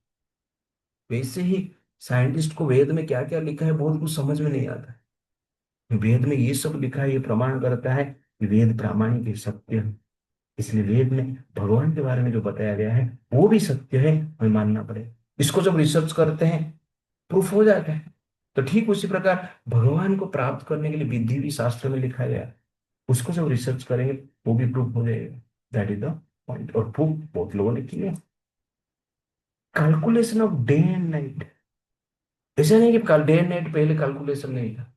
वैसे ही साइंटिस्ट को वेद में क्या क्या लिखा है बहुत कुछ समझ में नहीं आता है। वेद में ये सब लिखा है, ये प्रमाण करता है कि वेद प्रामाणिक है, सत्य है। इसलिए वेद में भगवान के बारे में जो बताया गया है वो भी सत्य है, हमें मानना पड़ेगा। इसको जब रिसर्च करते हैं प्रूफ हो जाता है। तो ठीक उसी प्रकार भगवान को प्राप्त करने के लिए विधि भी शास्त्र में लिखा गया है, उसको जब रिसर्च करेंगे वो भी प्रूफ हो जाएगा। दैट इज द पॉइंट, और प्रूफ बहुत लोगों ने किया। Calculation of day and night, ऐसा नहीं कि कल डे एंड नाइट पहले कैलकुलेशन नहीं था।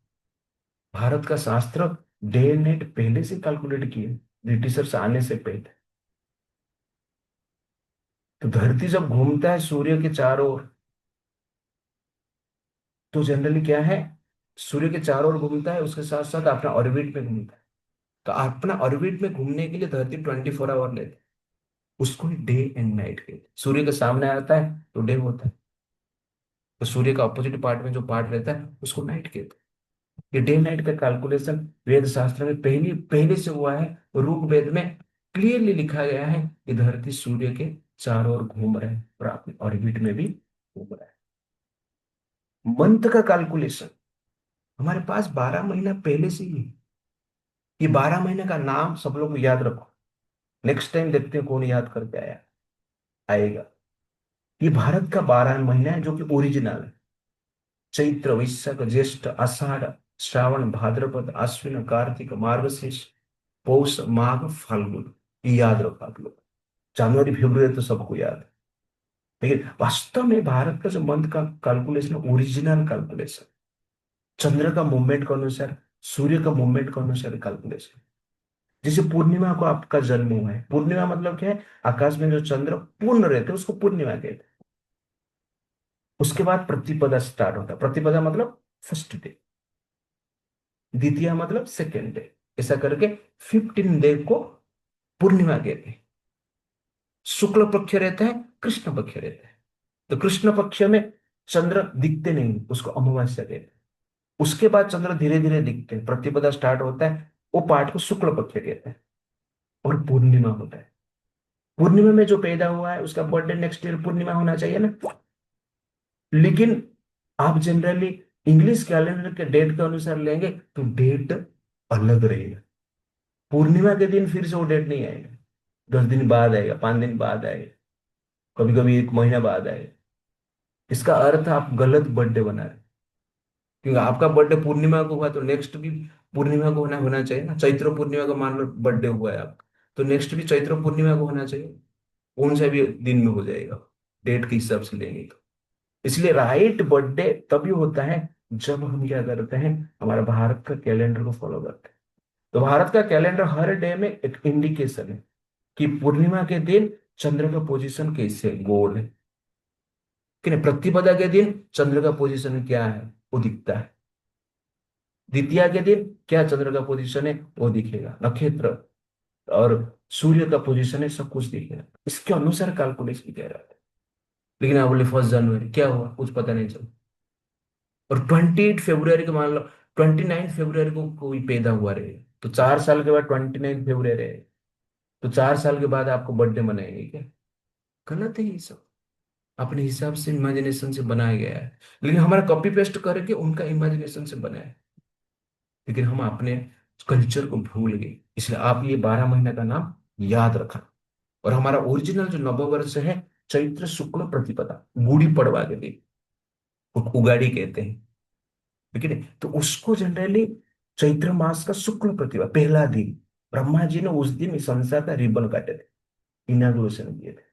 भारत का शास्त्र डे एंड नाइट पहले से कैलकुलेट किए, ब्रिटिशर्स आने से पहले। तो धरती जब घूमता है सूर्य के चारों ओर, तो जनरली क्या है, सूर्य के चारों ओर घूमता है, उसके साथ साथ अपना ऑर्बिट में घूमता है। तो अपना ऑर्बिट में घूमने के लिए धरती 24 आवर लेती है, उसको ही डे एंड नाइट कहते हैं। सूर्य के सामने आता है तो डे होता है, तो सूर्य का अपोजिट पार्ट में जो पार्ट रहता है उसको नाइट कहते हैं। ये डे नाइट का कैलकुलेशन वेद शास्त्र में पहली पहले से हुआ है। ऋग वेद में क्लियरली लिखा गया है कि धरती सूर्य के चारों ओर घूम रहा है और अपने ऑर्बिट में भी घूम रहा है। मंथ का कैलकुलेशन हमारे पास 12 महीना पहले से ही है। ये 12 महीने का नाम सब लोग याद रखो, नेक्स्ट टाइम देखते हैं कौन याद करके आएगा। ये भारत का 12 महीना है जो कि ओरिजिनल है। चैत्र वैशाख ज्येष्ठ आषाढ़ श्रावण भाद्रपद आश्विन कार्तिक मार्गशीर्ष पौष माघ फाल्गुन, ये याद रखो आप लोग। जनवरी फरवरी तो सबको याद है, लेकिन वास्तव में भारत का जो मंथ का कैलकुलेशन ओरिजिनल कैलकुलेशन, चंद्र का मूवमेंट के अनुसार, सूर्य का मूवमेंट के अनुसार कैलकुलेशन। जैसे पूर्णिमा को आपका जन्म हुआ है, पूर्णिमा मतलब क्या है, आकाश में जो चंद्र पूर्ण रहते हैं उसको पूर्णिमा कहते हैं। उसके बाद प्रतिपदा स्टार्ट होता है, प्रतिपदा मतलब फर्स्ट डे, द्वितीय मतलब सेकेंड डे, ऐसा करके 15 डे को पूर्णिमा कहते हैं। शुक्ल पक्ष रहता है, कृष्ण पक्ष रहता है। तो कृष्ण पक्ष में चंद्र दिखते नहीं, उसको अमावस्या कहते हैं। उसके बाद चंद्र धीरे धीरे दिखते हैं, प्रतिपदा स्टार्ट होता है, वो पार्ट को शुक्ल पक्ष कहते हैं। और पूर्णिमा होता है, पूर्णिमा में जो पैदा हुआ है उसका बर्थडे नेक्स्ट ईयर पूर्णिमा होना चाहिए ना। लेकिन आप जनरली इंग्लिश कैलेंडर के डेट के अनुसार लेंगे तो डेट अलग रहेगा। पूर्णिमा के दिन फिर से वो डेट नहीं आएगा, 10 दिन बाद आएगा, 5 दिन बाद आएगा, कभी कभी 1 महीना बाद आएगा। इसका अर्थ आप गलत बर्थडे बना रहे हैं। क्योंकि आपका बर्थडे पूर्णिमा को हुआ तो नेक्स्ट भी पूर्णिमा को होना होना चाहिए ना। चैत्र पूर्णिमा को मान लो बर्थडे हुआ है आपका, तो नेक्स्ट भी चैत्र पूर्णिमा को होना चाहिए। कौन सा भी दिन में हो जाएगा, डेट के हिसाब से लेंगे तो। इसलिए राइट बर्थडे तभी होता है जब हम क्या करते हैं, हमारा भारत का कैलेंडर को फॉलो करते हैं। तो भारत का कैलेंडर हर डे में एक इंडिकेशन है कि पूर्णिमा के दिन चंद्र का पोजीशन कैसे है, गोल है कि नहीं। प्रतिपदा के दिन चंद्र का पोजीशन क्या है वो दिखता है, द्वितीया के दिन क्या चंद्र का पोजीशन है वो दिखेगा, नक्षत्र और सूर्य का पोजीशन है, सब कुछ दिखेगा। इसके अनुसार कैलकुलेशन किया जाता है। लेकिन आप बोले 1 जनवरी क्या हुआ, कुछ पता नहीं चला। और 28 फरवरी को मान लो, 29 फरवरी को कोई पैदा हुआ रहे, तो 4 साल के बाद 29 फरवरी रहे, तो 4 साल के बाद आपको बर्थडे मनाएंगे क्या। गलत है ये सब, अपने हिसाब से इमेजिनेशन से बनाया गया है। लेकिन हमारा कॉपी पेस्ट करके उनका इमेजिनेशन से बनाया है। लेकिन हम अपने कल्चर को भूल गए, इसलिए आप ये 12 महीने का नाम याद रखना। और हमारा ओरिजिनल जो नववर्ष है चैत्र शुक्ल प्रतिपदा, गुड़ी पड़वा के दिन, उगाड़ी कहते हैं, ठीक है। तो उसको जनरली चैत्र मास का शुक्ल प्रतिपदा पहला दिन, ब्रह्मा जी ने उस दिन इस संसार का रिबन काटे थे, इनाग्रेशन किए थे।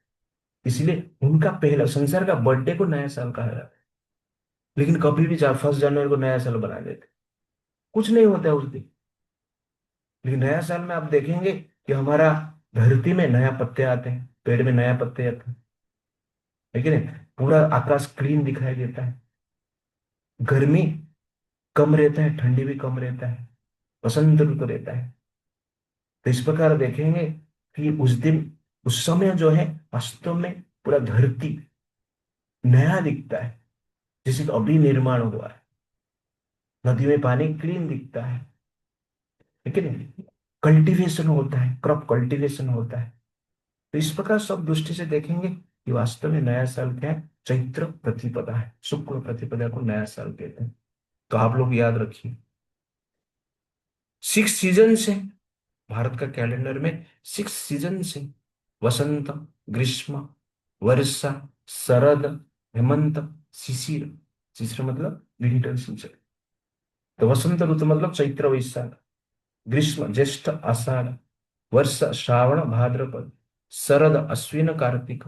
इसलिए उनका पहला संसार का बर्थडे को नया साल कहा जाता है। लेकिन कभी भी 1 जनवरी को नया साल बना देते, कुछ नहीं होता है उस दिन। लेकिन नया साल में आप देखेंगे कि हमारा धरती में नया पत्ते आते हैं, पेड़ में नया पत्ते आते हैं, लेकिन पूरा आकाश क्लीन दिखाई देता है, गर्मी कम रहता है, ठंडी भी कम रहता है, बसंत ऋतु रहता है। तो इस प्रकार देखेंगे कि उस दिन उस समय जो है वास्तव में पूरा धरती नया दिखता है, जैसे कि अभी निर्माण हुआ है। नदी में पानी क्लीन दिखता है, ठीक है नहीं? कल्टीवेशन होता है, क्रॉप कल्टीवेशन होता है। तो इस प्रकार सब दृष्टि से देखेंगे कि वास्तव में नया साल क्या है? चैत्र प्रतिपदा है, शुक्ल प्रतिपदा को नया साल कहते हैं। तो आप लोग याद रखिए, 6 सीजन है भारत का कैलेंडर में। 6 सीजन है, वसंत, ग्रीष्म, वर्षा, शरद, हेमंत, शिशिर। शिशिर मतलब विंटर सीजन। तो वसंत ऋतु मतलब चैत्र वैशाख, ग्रीष्म ज्येष्ठ आषाढ़, वर्षा श्रावण भाद्रपद, शरद अश्विन कार्तिक,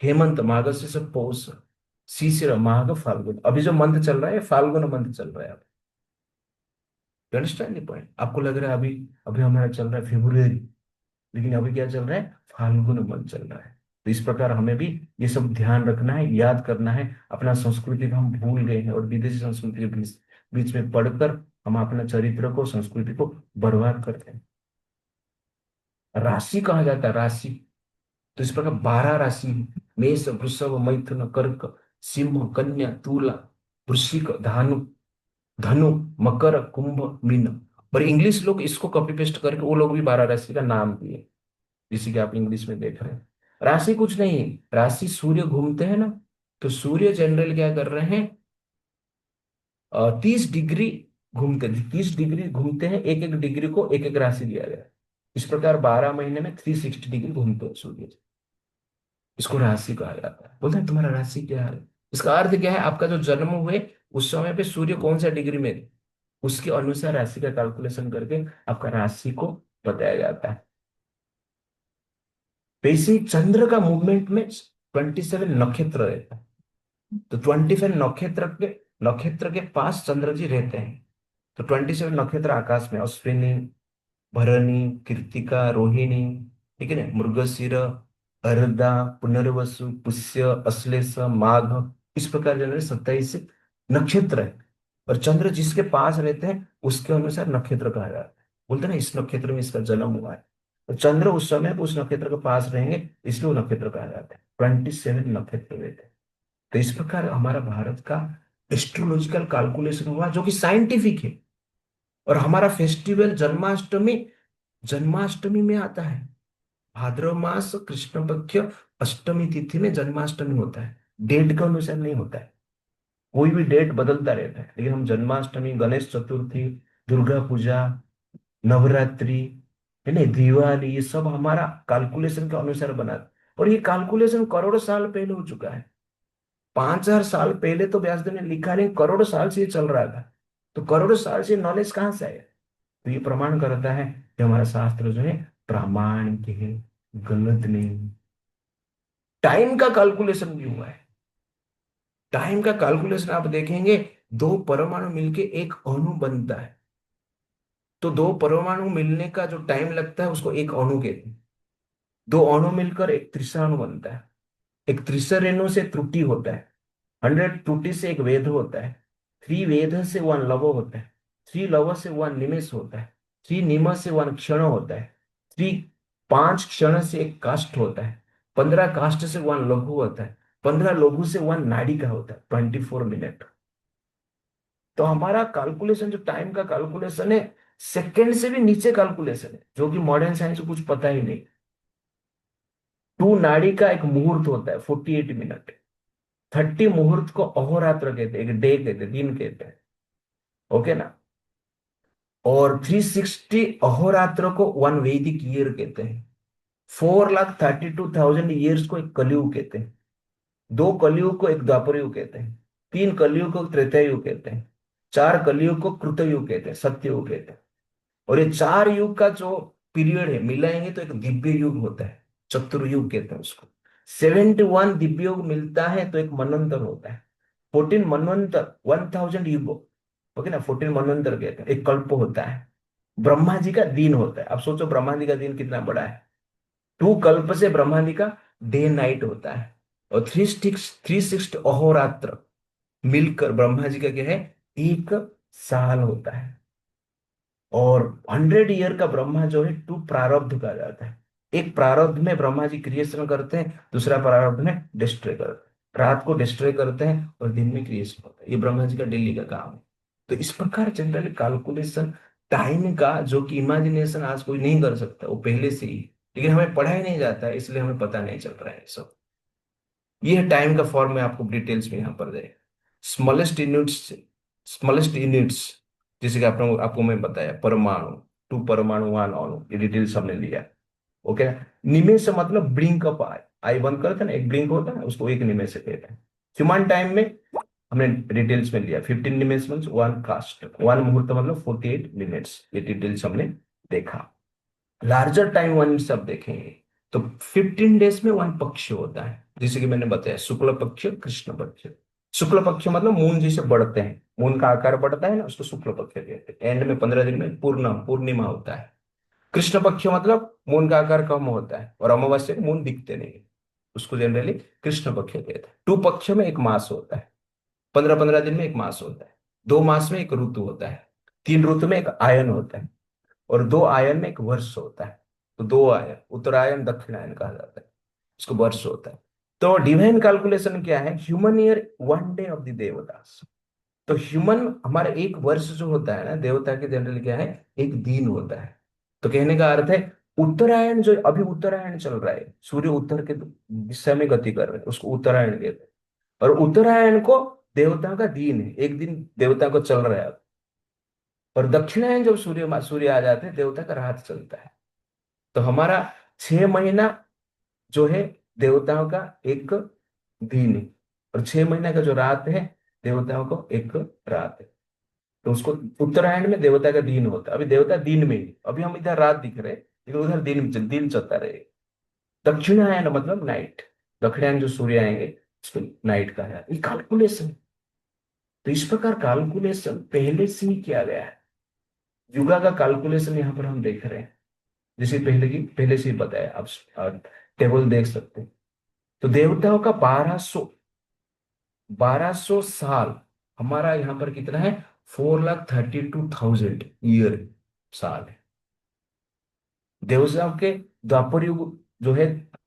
हेमंत मार्गशीर्ष पौष, शिशिर माघ फाल्गुन। अभी जो मंथ चल रहा है फाल्गुन मंथ चल रहा है। You understand the point? आपको लग रहा है अभी अभी हमारा चल रहा है फेब्रुअरी, लेकिन अभी क्या चल रहा है? फाल्गुन मंथ चल रहा है। तो इस प्रकार हमें भी ये सब ध्यान रखना है, याद करना है। अपना संस्कृति को हम भूल गए हैं और विदेशी संस्कृति के बीच बीच में पढ़कर हम अपना चरित्र को, संस्कृति को बर्बाद करते हैं। राशि कहा जाता है, राशि। तो इस प्रकार 12 राशि, मेष वृषभ मैथुन कर्क सिंह कन्या तुला वृश्चिक धनु धनु मकर कुंभ मीन। और इंग्लिश लोग इसको कॉपी पेस्ट करके वो लोग भी 12 राशि का नाम दिए, जिसे कि आप इंग्लिश में देख रहे हैं। राशि कुछ नहीं है, राशि सूर्य घूमते हैं ना, तो सूर्य जनरल क्या कर रहे हैं? 30 डिग्री घूमते, 30 डिग्री घूमते हैं। एक एक डिग्री को एक एक राशि दिया गया है। इस प्रकार 12 महीने में 360 डिग्री घूमते हैं सूर्य। इसको राशि कहा जाता है। बोलते हैं तुम्हारा राशि क्या है? इसका अर्थ क्या है? आपका जो जन्म हुए उस समय पे सूर्य कौन सा डिग्री में थे, उसके अनुसार राशि का कैलकुलेशन करके आपका राशि को बताया जाता है। वैसे ही चंद्र का मूवमेंट में 27 नक्षत्र रहता है। तो 27 नक्षत्र के पास चंद्र जी रहते हैं। तो 27 नक्षत्र आकाश में, अश्विनी, भरणी, कृत्तिका, रोहिणी, ठीक है ना, मृगशीर, अर्धा, पुनर्वसु, पुष्य, अश्लेष, माघ। इस प्रकार जो है 27 नक्षत्र है। और चंद्र जिसके पास रहते हैं उसके अनुसार नक्षत्र कहा जाता है। बोलते हैं ना इस नक्षत्र में इसका जन्म हुआ है, तो चंद्र उस समय पे उस नक्षत्र के पास रहेंगे, इसलिए वो नक्षत्र कहा जाता है। 27 नक्षत्र रहते हैं। तो इस प्रकार हमारा भारत का एस्ट्रोलॉजिकल कैलकुलेशन हुआ जो कि साइंटिफिक है। और हमारा फेस्टिवल जन्माष्टमी, जन्माष्टमी में आता है। भाद्रव मास कृष्ण पक्ष अष्टमी तिथि में जन्माष्टमी होता है। डेट के अनुसार नहीं होता है, कोई भी डेट बदलता रहता है, लेकिन हम जन्माष्टमी, गणेश चतुर्थी, दुर्गा पूजा, नवरात्रि, है ना, दिवाली, ये सब हमारा कैलकुलेशन के अनुसार बना। और ये कैलकुलेशन करोड़ साल पहले हो चुका है। 5,000 साल पहले तो व्यासदेव ने लिखा, लेकिन करोड़ साल से ये चल रहा था। तो करोड़ साल से नॉलेज कहाँ से आया? तो ये प्रमाण करता है कि हमारा शास्त्र जो है प्रामाणिक है, गलत नहीं। टाइम का कैलकुलेशन भी हुआ है। टाइम का कैलकुलेशन आप देखेंगे, दो परमाणु मिलके एक अणु बनता है। तो दो परमाणु मिलने का जो टाइम लगता है उसको एक अणु कहते हैं। दो अणु मिलकर एक त्रिशाणु बनता है। एक त्रिसरेणु से त्रुटि होता है, 100 त्रुटि से एक वेद होता है, 3 वेद से 1 लव होता है, 3 लव से 1 निमेष होता है, 3 निमेष से 1 क्षण होता है, 5 क्षण से एक काष्ठ होता है, 15 काष्ठ से 1 लघु होता है, 15 लघु से 1 नाड़िका होता है, 24 मिनट। तो हमारा कैलकुलेशन जो टाइम का कैलकुलेशन है, सेकेंड से भी नीचे कैलकुलेशन है, जो कि मॉडर्न साइंस को कुछ पता ही नहीं। 2 नाड़ी का एक मुहूर्त होता है 48 मिनट। 30 मुहूर्त को अहोरात्र कहते हैं, एक डे कहते हैं, दिन कहते हैं। ओके ना? और 360 अहोरात्र को 1 वैदिक ईयर कहते हैं। 4,32,000 ईयर्स को एक कलयुग कहते हैं। 2 कलयुग को एक द्वापर युग कहते हैं। 3 कलयुग को त्रेता युग कहते हैं। 4 कलयुग को कृतयुग कहते हैं, सत्ययुग कहते हैं। और ये 4 युग का जो पीरियड है मिलाएंगे तो एक दिव्य युग होता है, चतुर्युग कहते हैं उसको। 71 दिव्य युग मिलता है तो एक मनवंतर होता है। 14 मनवंतर, 1,000 युग। ओके ना, 14 मनवंतर कहते हैं, एक कल्प होता है। ब्रह्मा जी का दिन होता है। अब सोचो ब्रह्मा जी का दिन कितना बड़ा है। 2 कल्प से ब्रह्मा जी का डे नाइट होता है। और 360 अहोरात्र मिलकर ब्रह्मा जी का क्या है? एक साल होता है। और 100 ईयर का ब्रह्मा जो है 2 प्रारब्ध कहा जाता है। एक प्रारब्ध में ब्रह्मा जी क्रिएशन करते हैं, दूसरा प्रारब्ध में डिस्ट्रॉय करते हैं। रात को डिस्ट्रॉय करते हैं और दिन में क्रिएशन होता है। ये ब्रह्मा जी का डेली का काम है। तो इस प्रकार जनरली कैलकुलेशन टाइम का, जो कि इमेजिनेशन आज कोई नहीं कर सकता, वो पहले से ही, लेकिन हमें पढ़ाया नहीं जाता है, इसलिए हमें पता नहीं चल रहा है सब। ये टाइम का फॉर्म में आपको डिटेल्स में यहाँ पर दे। स्मॉलेस्ट यूनिट्स, स्मॉलेस्ट यूनिट्स, जैसे कि आपने आपको मैं बताया परमाणु, टू परमाणु वन अणु, ये डिटेल्स हमने लिया। ओके। निमेष मतलब ब्लिंक अप आई, आई बंद करते हैं ना, एक ब्लिंक होता है, उसको एक निमेष से कहते हैं। ह्यूमन टाइम में हमने डिटेल्स में लिया 15 निमेष मीन्स वन कास्ट, वन मुहूर्त मतलब 48 मिनट्स, ये डिटेल्स हमने देखा। लार्जर टाइम वन सब देखेंगे तो 15 डेज में वन पक्ष होता है, जैसे कि मैंने बताया शुक्ल पक्ष कृष्ण पक्ष। शुक्ल पक्ष मतलब मून जैसे बढ़ते हैं, मून का आकार बढ़ता है ना, उसको शुक्ल पक्ष कहते हैं। एंड में 15 दिन में पूर्णिमा होता है। कृष्ण पक्ष मतलब मून का आकार कम होता है और अमावस्या में मून दिखते नहीं, उसको जनरली कृष्ण पक्ष कहते हैं। टू पक्ष में एक मास होता है, 15-15 दिन में एक मास होता है। 2 मास में एक ऋतु होता है। 3 ऋतु में एक आयन होता है और 2 आयन में एक वर्ष होता है। तो 2 आयन, उत्तरायण दक्षिणायन कहा जाता है, इसको वर्ष होता है। तो डिवाइन कैलकुलेशन क्या है? Human ear 1 day of the Devdas. तो ह्यूमन हमारा एक वर्ष जो होता है ना, देवता के जनरली क्या है, एक दिन होता है। तो कहने का अर्थ है उत्तरायण, जो अभी उत्तरायण चल रहा है, सूर्य उत्तर के दिशा में गति कर रहे हैं, उसको उत्तरायण कहते हैं। और उत्तरायण को देवता का दिन है, एक दिन देवता को चल रहा है। और दक्षिणायन जब सूर्य आ जाते हैं, देवता का रात चलता है। तो हमारा 6 महीना जो है देवताओं का एक दिन है, और 6 महीना का जो रात है देवताओं को एक रात है। तो उसको उत्तरायण में देवता का दिन होता है। अभी देवता दिन में ही, अभी हम इधर रात दिख रहे हैं, लेकिन उधर दिन चलता रहे। दक्षिणायन मतलब नाइट, दक्षिणायन जो सूर्य आएंगे उसको नाइट कहा जाता है। ये कैलकुलेशन। तो इस प्रकार कैलकुलेशन पहले से ही किया गया है। युगा का कैलकुलेशन यहाँ पर हम देख रहे हैं, जैसे पहले से ही बताया, आप टेबल देख सकते हैं। तो देवताओं का 1200 साल, हमारा यहाँ पर कितना है, 4,32,000 साल है। देवताओं के द्वापर युग जो है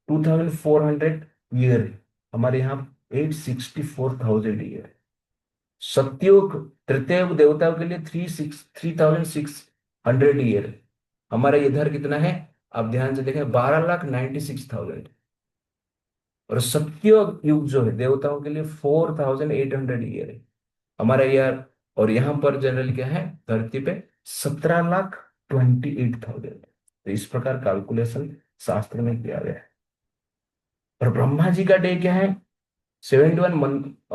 2,400 है, हमारे यहाँ 864,000 है। सत्युग तृतीय युग देवताओं के लिए 3,600 है। हमारा इधर कितना है, आप ध्यान से देखें, 12,96,000। और सत्य युग जो है देवताओं के लिए 4,800 है हमारा ईयर। और यहाँ पर जनरल क्या है धरती पे, 17,28,000। तो इस प्रकार कैलकुलेशन शास्त्र में किया गया है। और ब्रह्मा जी का डे क्या है, 71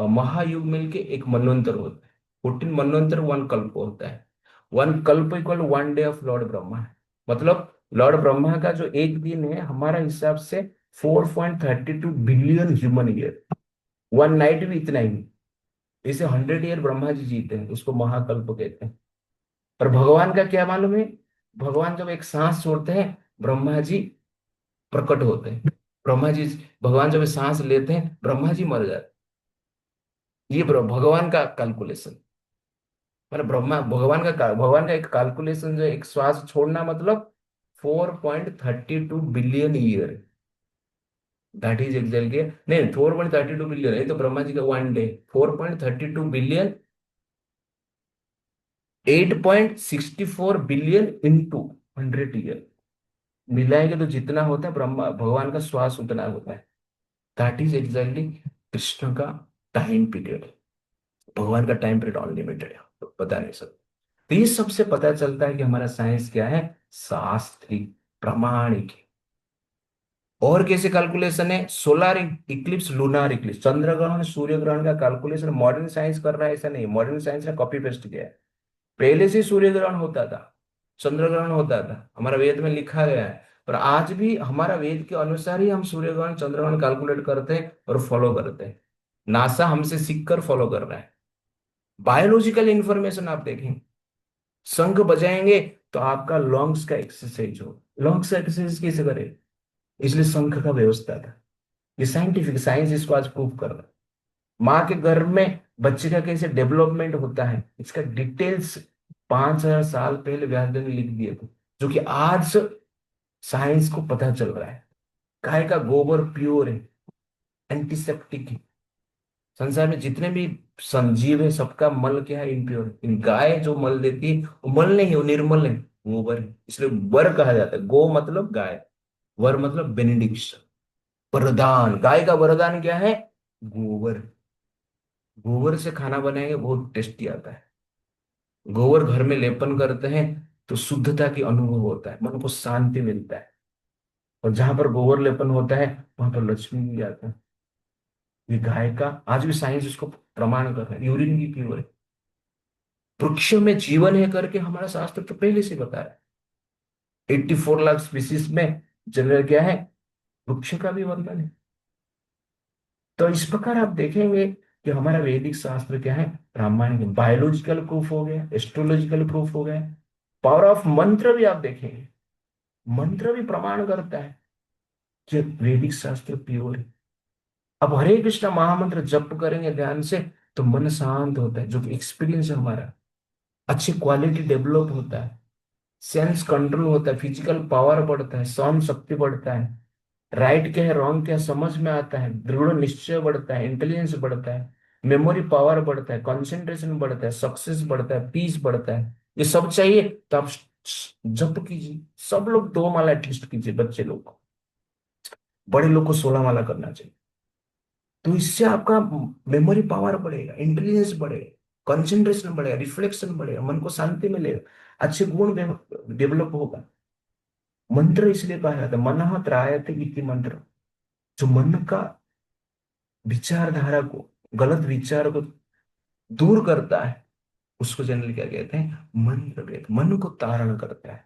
महायुग मिलके एक मनवंतर होता है। 14 मनवंतर 1 कल्प होता है। 1 कल्प equal 1 day of Lord Brahma है। मतलब लॉर्ड ब्रह्मा का जो एक दिन है, हमारा हिसाब से 4.32 बिलियन ह्यूमन ईयर। 1 नाइट भी इतना ही। इसे 100 ईयर ब्रह्मा जी जीते हैं, उसको महाकल्प कहते हैं। पर भगवान का क्या मालूम है, भगवान जब एक सांस छोड़ते हैं, ब्रह्मा जी प्रकट होते हैं। ब्रह्मा जी, भगवान जब सांस लेते हैं, ब्रह्मा जी मर जाते हैं। ये भगवान का कैलकुलेशन, मतलब भगवान का एक कैलकुलेशन, जो एक श्वास छोड़ना मतलब 4.32 billion year. That is exactly, नहीं 4.32 बिलियन है तो ब्रह्मा जी का 1 day, 4.32 billion, 8.64 billion into 100 year मिलाएंगे तो जितना होता है ब्रह्मा भगवान का श्वास उतना होता है। दैट इज एग्जैक्टली कृष्ण का टाइम पीरियड। भगवान का टाइम पीरियड अनलिमिटेड है, तो बता नहीं सकते। तो ये सबसे पता चलता है कि हमारा साइंस क्या है, शास्त्रीय प्रामाणिक है। और कैसे कैलकुलेशन है, सोलर इक्लिप्स, लूनार इक्लिप्स, चंद्र ग्रहण सूर्य ग्रहण का कैलकुलेशन मॉडर्न साइंस कर रहा है ऐसा नहीं, मॉडर्न साइंस ने कॉपी पेस्ट किया है। पहले से सूर्य ग्रहण होता था, चंद्र ग्रहण होता था, हमारा वेद में लिखा गया है। पर आज भी हमारा वेद के अनुसार ही हम सूर्य ग्रहण चंद्र ग्रहण कैलकुलेट करते हैं और फॉलो करते हैं। नासा हमसे सीख कर फॉलो कर रहा है। बायोलॉजिकल इंफॉर्मेशन आप देखें, शंख बजाएंगे तो आपका लंग्स का एक्सरसाइज हो। लंग्स का एक्सरसाइज कैसे करे, इसलिए शंख का व्यवस्था था। ये साइंटिफिक साइंस इसको आज प्रूव कर रहा है। माँ के गर्भ में बच्चे का कैसे डेवलपमेंट होता है, इसका डिटेल्स 5,000 साल पहले व्यास ने लिख दिए थे, जो कि आज साइंस को पता चल रहा है गाय का गोबर प्योर है, एंटीसेप्टिक है। संसार में जितने भी संजीव है सबका मल क्या है, इम्प्योर। गाय जो मल देती है वो मल नहीं है, वो निर्मल है, गोबर है। इसलिए वर कहा जाता है। गो मतलब गाय, वर मतलब बेनिडिक्शन, वरदान। गाय का वरदान क्या है? गोबर। गोबर से खाना बनाएंगे बहुत टेस्टी आता है। गोबर घर में लेपन करते हैं तो शुद्धता की अनुभव होता है, मन को शांति मिलता है। और जहां पर गोबर लेपन होता है वहां पर लक्ष्मी भी आता है। ये गाय का आज भी साइंस इसको प्रमाण कर रहा है, यूरिन भी प्योर है। वृक्षों में जीवन है करके हमारा शास्त्र तो पहले से बता रहा है। 84 लाख स्पीसीज में जनरल क्या है, वृक्ष का भी वर्णन है। तो इस प्रकार आप देखेंगे कि हमारा वैदिक शास्त्र क्या है, रामायण। बायोलॉजिकल प्रूफ हो गया, एस्ट्रोलॉजिकल प्रूफ हो गया, पावर ऑफ मंत्र भी आप देखेंगे। मंत्र भी प्रमाण करता है कि वैदिक शास्त्र प्योर है। अब हरे कृष्ण महामंत्र जप करेंगे ध्यान से तो मन शांत होता है, जो कि एक्सपीरियंस है हमारा। अच्छी क्वालिटी डेवलप होता है, सेंस कंट्रोल होता है, फिजिकल पावर बढ़ता है, सहन शक्ति बढ़ता है, राइट क्या है रॉन्ग क्या है समझ में आता है, दृढ़ निश्चय बढ़ता है, इंटेलिजेंस बढ़ता है, मेमोरी पावर बढ़ता है, कंसंट्रेशन बढ़ता है, सक्सेस बढ़ता है, पीस बढ़ता है। ये सब चाहिए तो आप जप कीजिए। सब लोग 2 माला एटलीस्ट कीजिए, बच्चे लोग को। बड़े लोग को 16 माला करना चाहिए। तो इससे आपका मेमोरी पावर बढ़ेगा, इंटेलिजेंस बढ़ेगा, कंसंट्रेशन बढ़ेगा, रिफ्लेक्शन बढ़ेगा, मन को शांति मिलेगा, अच्छे गुण डेवलप होगा। मंत्र इसलिए कहा जाता है मनः त्रायते इति मंत्र। जो मन का विचारधारा को, गलत विचार को दूर करता है उसको जनरली क्या कहते हैं, मंत्र कहते हैं। मन को तारण करता है,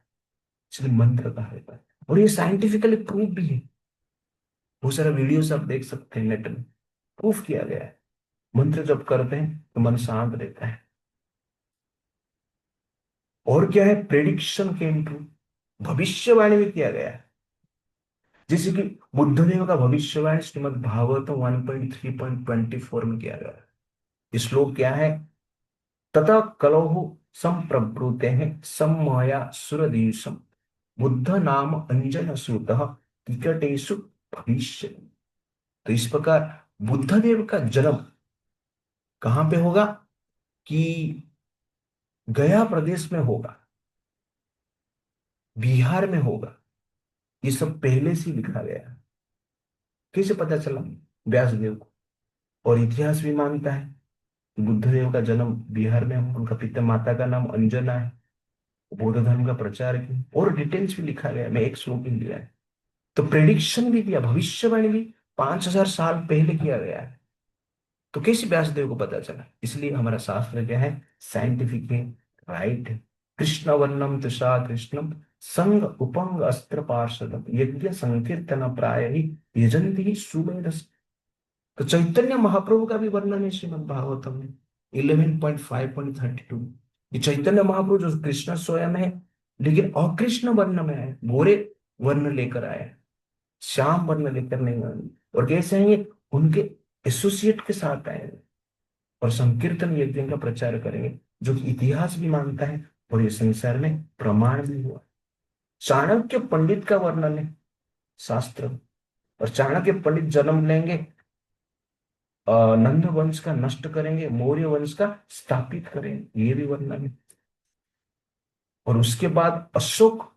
इसलिए मंत्र कहा जाता है। और ये साइंटिफिकली प्रूफ भी है। बहुत सारे वीडियोस आप देख सकते हैं नेट में, प्रूफ किया गया है। मंत्र जब करते हैं तो मन शांत रहता है। और क्या है, प्रेडिक्शन के इम्प्रूव, भविष्यवाणी भी किया गया है। जैसे कि बुद्धदेव का भविष्यवाणी श्रीमद् भागवत 1.3.24 में किया गया है। ये श्लोक क्या है, तथा कलौ संप्रब्रूते हैं सम्मया सुरदीशम बुद्ध नाम अंजन सूत टिकटेशु भविष्य। तो इस प्रकार बुद्धदेव का जन्म कहां पे होगा, कि गया प्रदेश में होगा, बिहार में होगा। ये सब पहले से ही लिखा गया है। कैसे पता चला, व्यासदेव को। और इतिहास भी मानता है कि बुद्धदेव का जन्म बिहार में हुआ। उनका पिता माता का नाम अंजना है, बौद्ध धर्म का प्रचार किया। और डिटेल्स भी लिखा गया, मैं एक श्लोक ही लिया है। तो प्रेडिक्शन भी किया, भविष्यवाणी भी 5,000 साल पहले किया गया है। तो कैसे व्यासदेव को पता चला, इसलिए हमारा शास्त्र क्या है, साइंटिफिक है, राइट है। कृष्ण वर्णम तुषा कृष्णम संग उपंग अस्त्र पार्षद यज्ञ संकीर्तन प्राय ही यजंती ही सुमेध। तो चैतन्य महाप्रभु का भी वर्णन है श्रीमद् भागवतम में 11.5.32। ये चैतन्य महाप्रभु जो कृष्ण स्वयं है, लेकिन अकृष्ण वर्ण में है, गोरे वर्ण लेकर आए हैं, श्याम वर्ण लेकर नहीं आए। और कैसे हैं ये, उनके एसोसिएट के साथ आए हैं और संकीर्तन यज्ञ का प्रचार करेंगे, जो कि इतिहास भी मानता है और ये संसार में प्रमाण भी हुआ। चाणक्य पंडित का वर्णन है शास्त्र। और चाणक्य पंडित जन्म लेंगे, नंद वंश का नष्ट करेंगे, मौर्य वंश का स्थापित करेंगे, ये भी वर्णन है। और उसके बाद अशोक,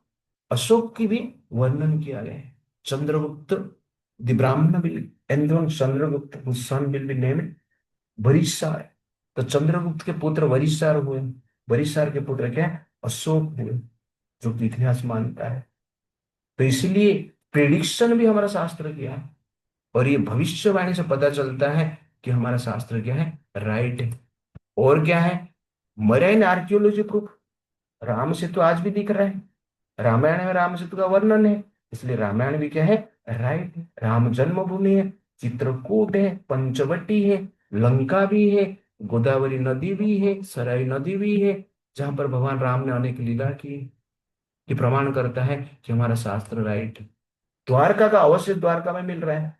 अशोक की भी वर्णन किया गया है। चंद्रगुप्त द ब्राह्मण will and Chandragupta whose son will be named वरिष्ठार। तो चंद्रगुप्त के पुत्र वरिष्ठार हुए, वरिष्ठार के पुत्र क्या है, अशोक हुए, जो कि इतिहास मानता है। तो इसलिए प्रेडिक्शन भी हमारा शास्त्र किया है। और ये भविष्यवाणी से पता चलता है कि हमारा शास्त्र क्या है, राइट है। और क्या है, marine archaeology proof. Ram Setu आज भी दिख रहा है, रामायण में राम सेतु का वर्णन है, इसलिए रामायण भी क्या है, राइट है। राम जन्मभूमि है, चित्रकूट है, पंचवटी है, लंका भी है, गोदावरी नदी भी है, सराय नदी भी है, जहां पर भगवान राम ने अनेक लीला की। ये प्रमाण करता है कि हमारा शास्त्र राइट है। द्वारका का अवश्य द्वारका में मिल रहा है।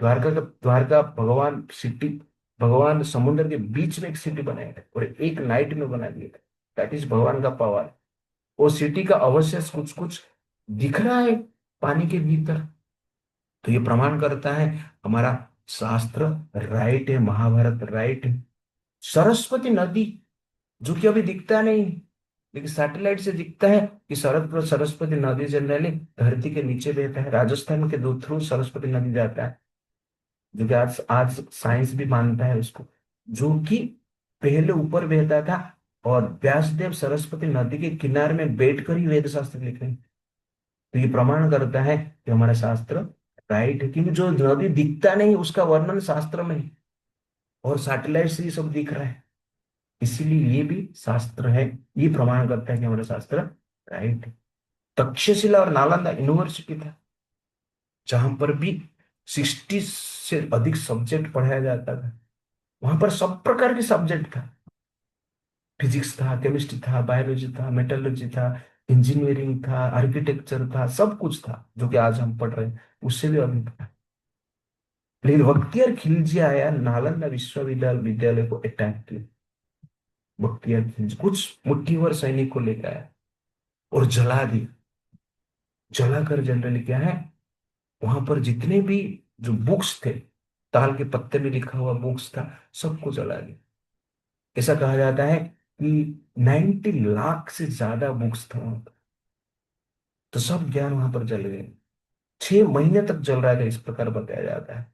द्वारका भगवान सिटी, भगवान समुद्र के बीच में एक सिटी बनाया था और एक नाइट में बना दिया था। दैट इज भगवान का पावर। वो सिटी का अवश्य कुछ कुछ दिख रहा है पानी के भीतर। तो ये प्रमाण करता है हमारा शास्त्र राइट है, महाभारत राइट है। सरस्वती नदी, जो कि अभी दिखता नहीं, लेकिन सैटेलाइट से दिखता है कि सरस्वती नदी जनरली धरती के नीचे बहता है, राजस्थान के दो थ्रू सरस्वती नदी जाता है, जो कि आज आज साइंस भी मानता है उसको, जो कि पहले ऊपर बहता था, और व्यासदेव सरस्वती नदी के किनारे में बैठकर ही वेद शास्त्र लिख रहे हैं। तो ये प्रमाण करता है कि हमारा शास्त्र राइट है, क्योंकि जो नदी दिखता नहीं उसका वर्णन शास्त्र में है, और सैटेलाइट से ये सब दिख रहा है, इसीलिए ये भी शास्त्र है। ये प्रमाण करता है कि हमारा शास्त्र राइट है। तक्षशिला और नालंदा यूनिवर्सिटी था, जहां पर भी 60 से अधिक सब्जेक्ट पढ़ाया जाता था। वहां पर सब प्रकार के सब्जेक्ट था, फिजिक्स था, केमिस्ट्री था, बायोलॉजी था, मेटलर्जी था, इंजीनियरिंग था, आर्किटेक्चर था, सब कुछ था जो कि आज हम पढ़ रहे हैं, उससे भी अधिक था। लेकिन बख्तियार खिलजी आया, नालंदा विश्वविद्यालय विद्यालय को अटैक किया। बख्तियार खिलजी कुछ मुट्ठी भर सैनिक को लेकर आया और जला दिया। जलाकर जनरली क्या है, वहां पर जितने भी जो बुक्स थे, ताल के पत्ते में लिखा हुआ बुक्स था, सबको जला दिया। ऐसा कहा जाता है कि 90 लाख से ज्यादा बुक्स था वहां पर। तो सब ज्ञान वहां पर जल गए। 6 महीने तक जल रहा था, इस प्रकार बताया जाता है।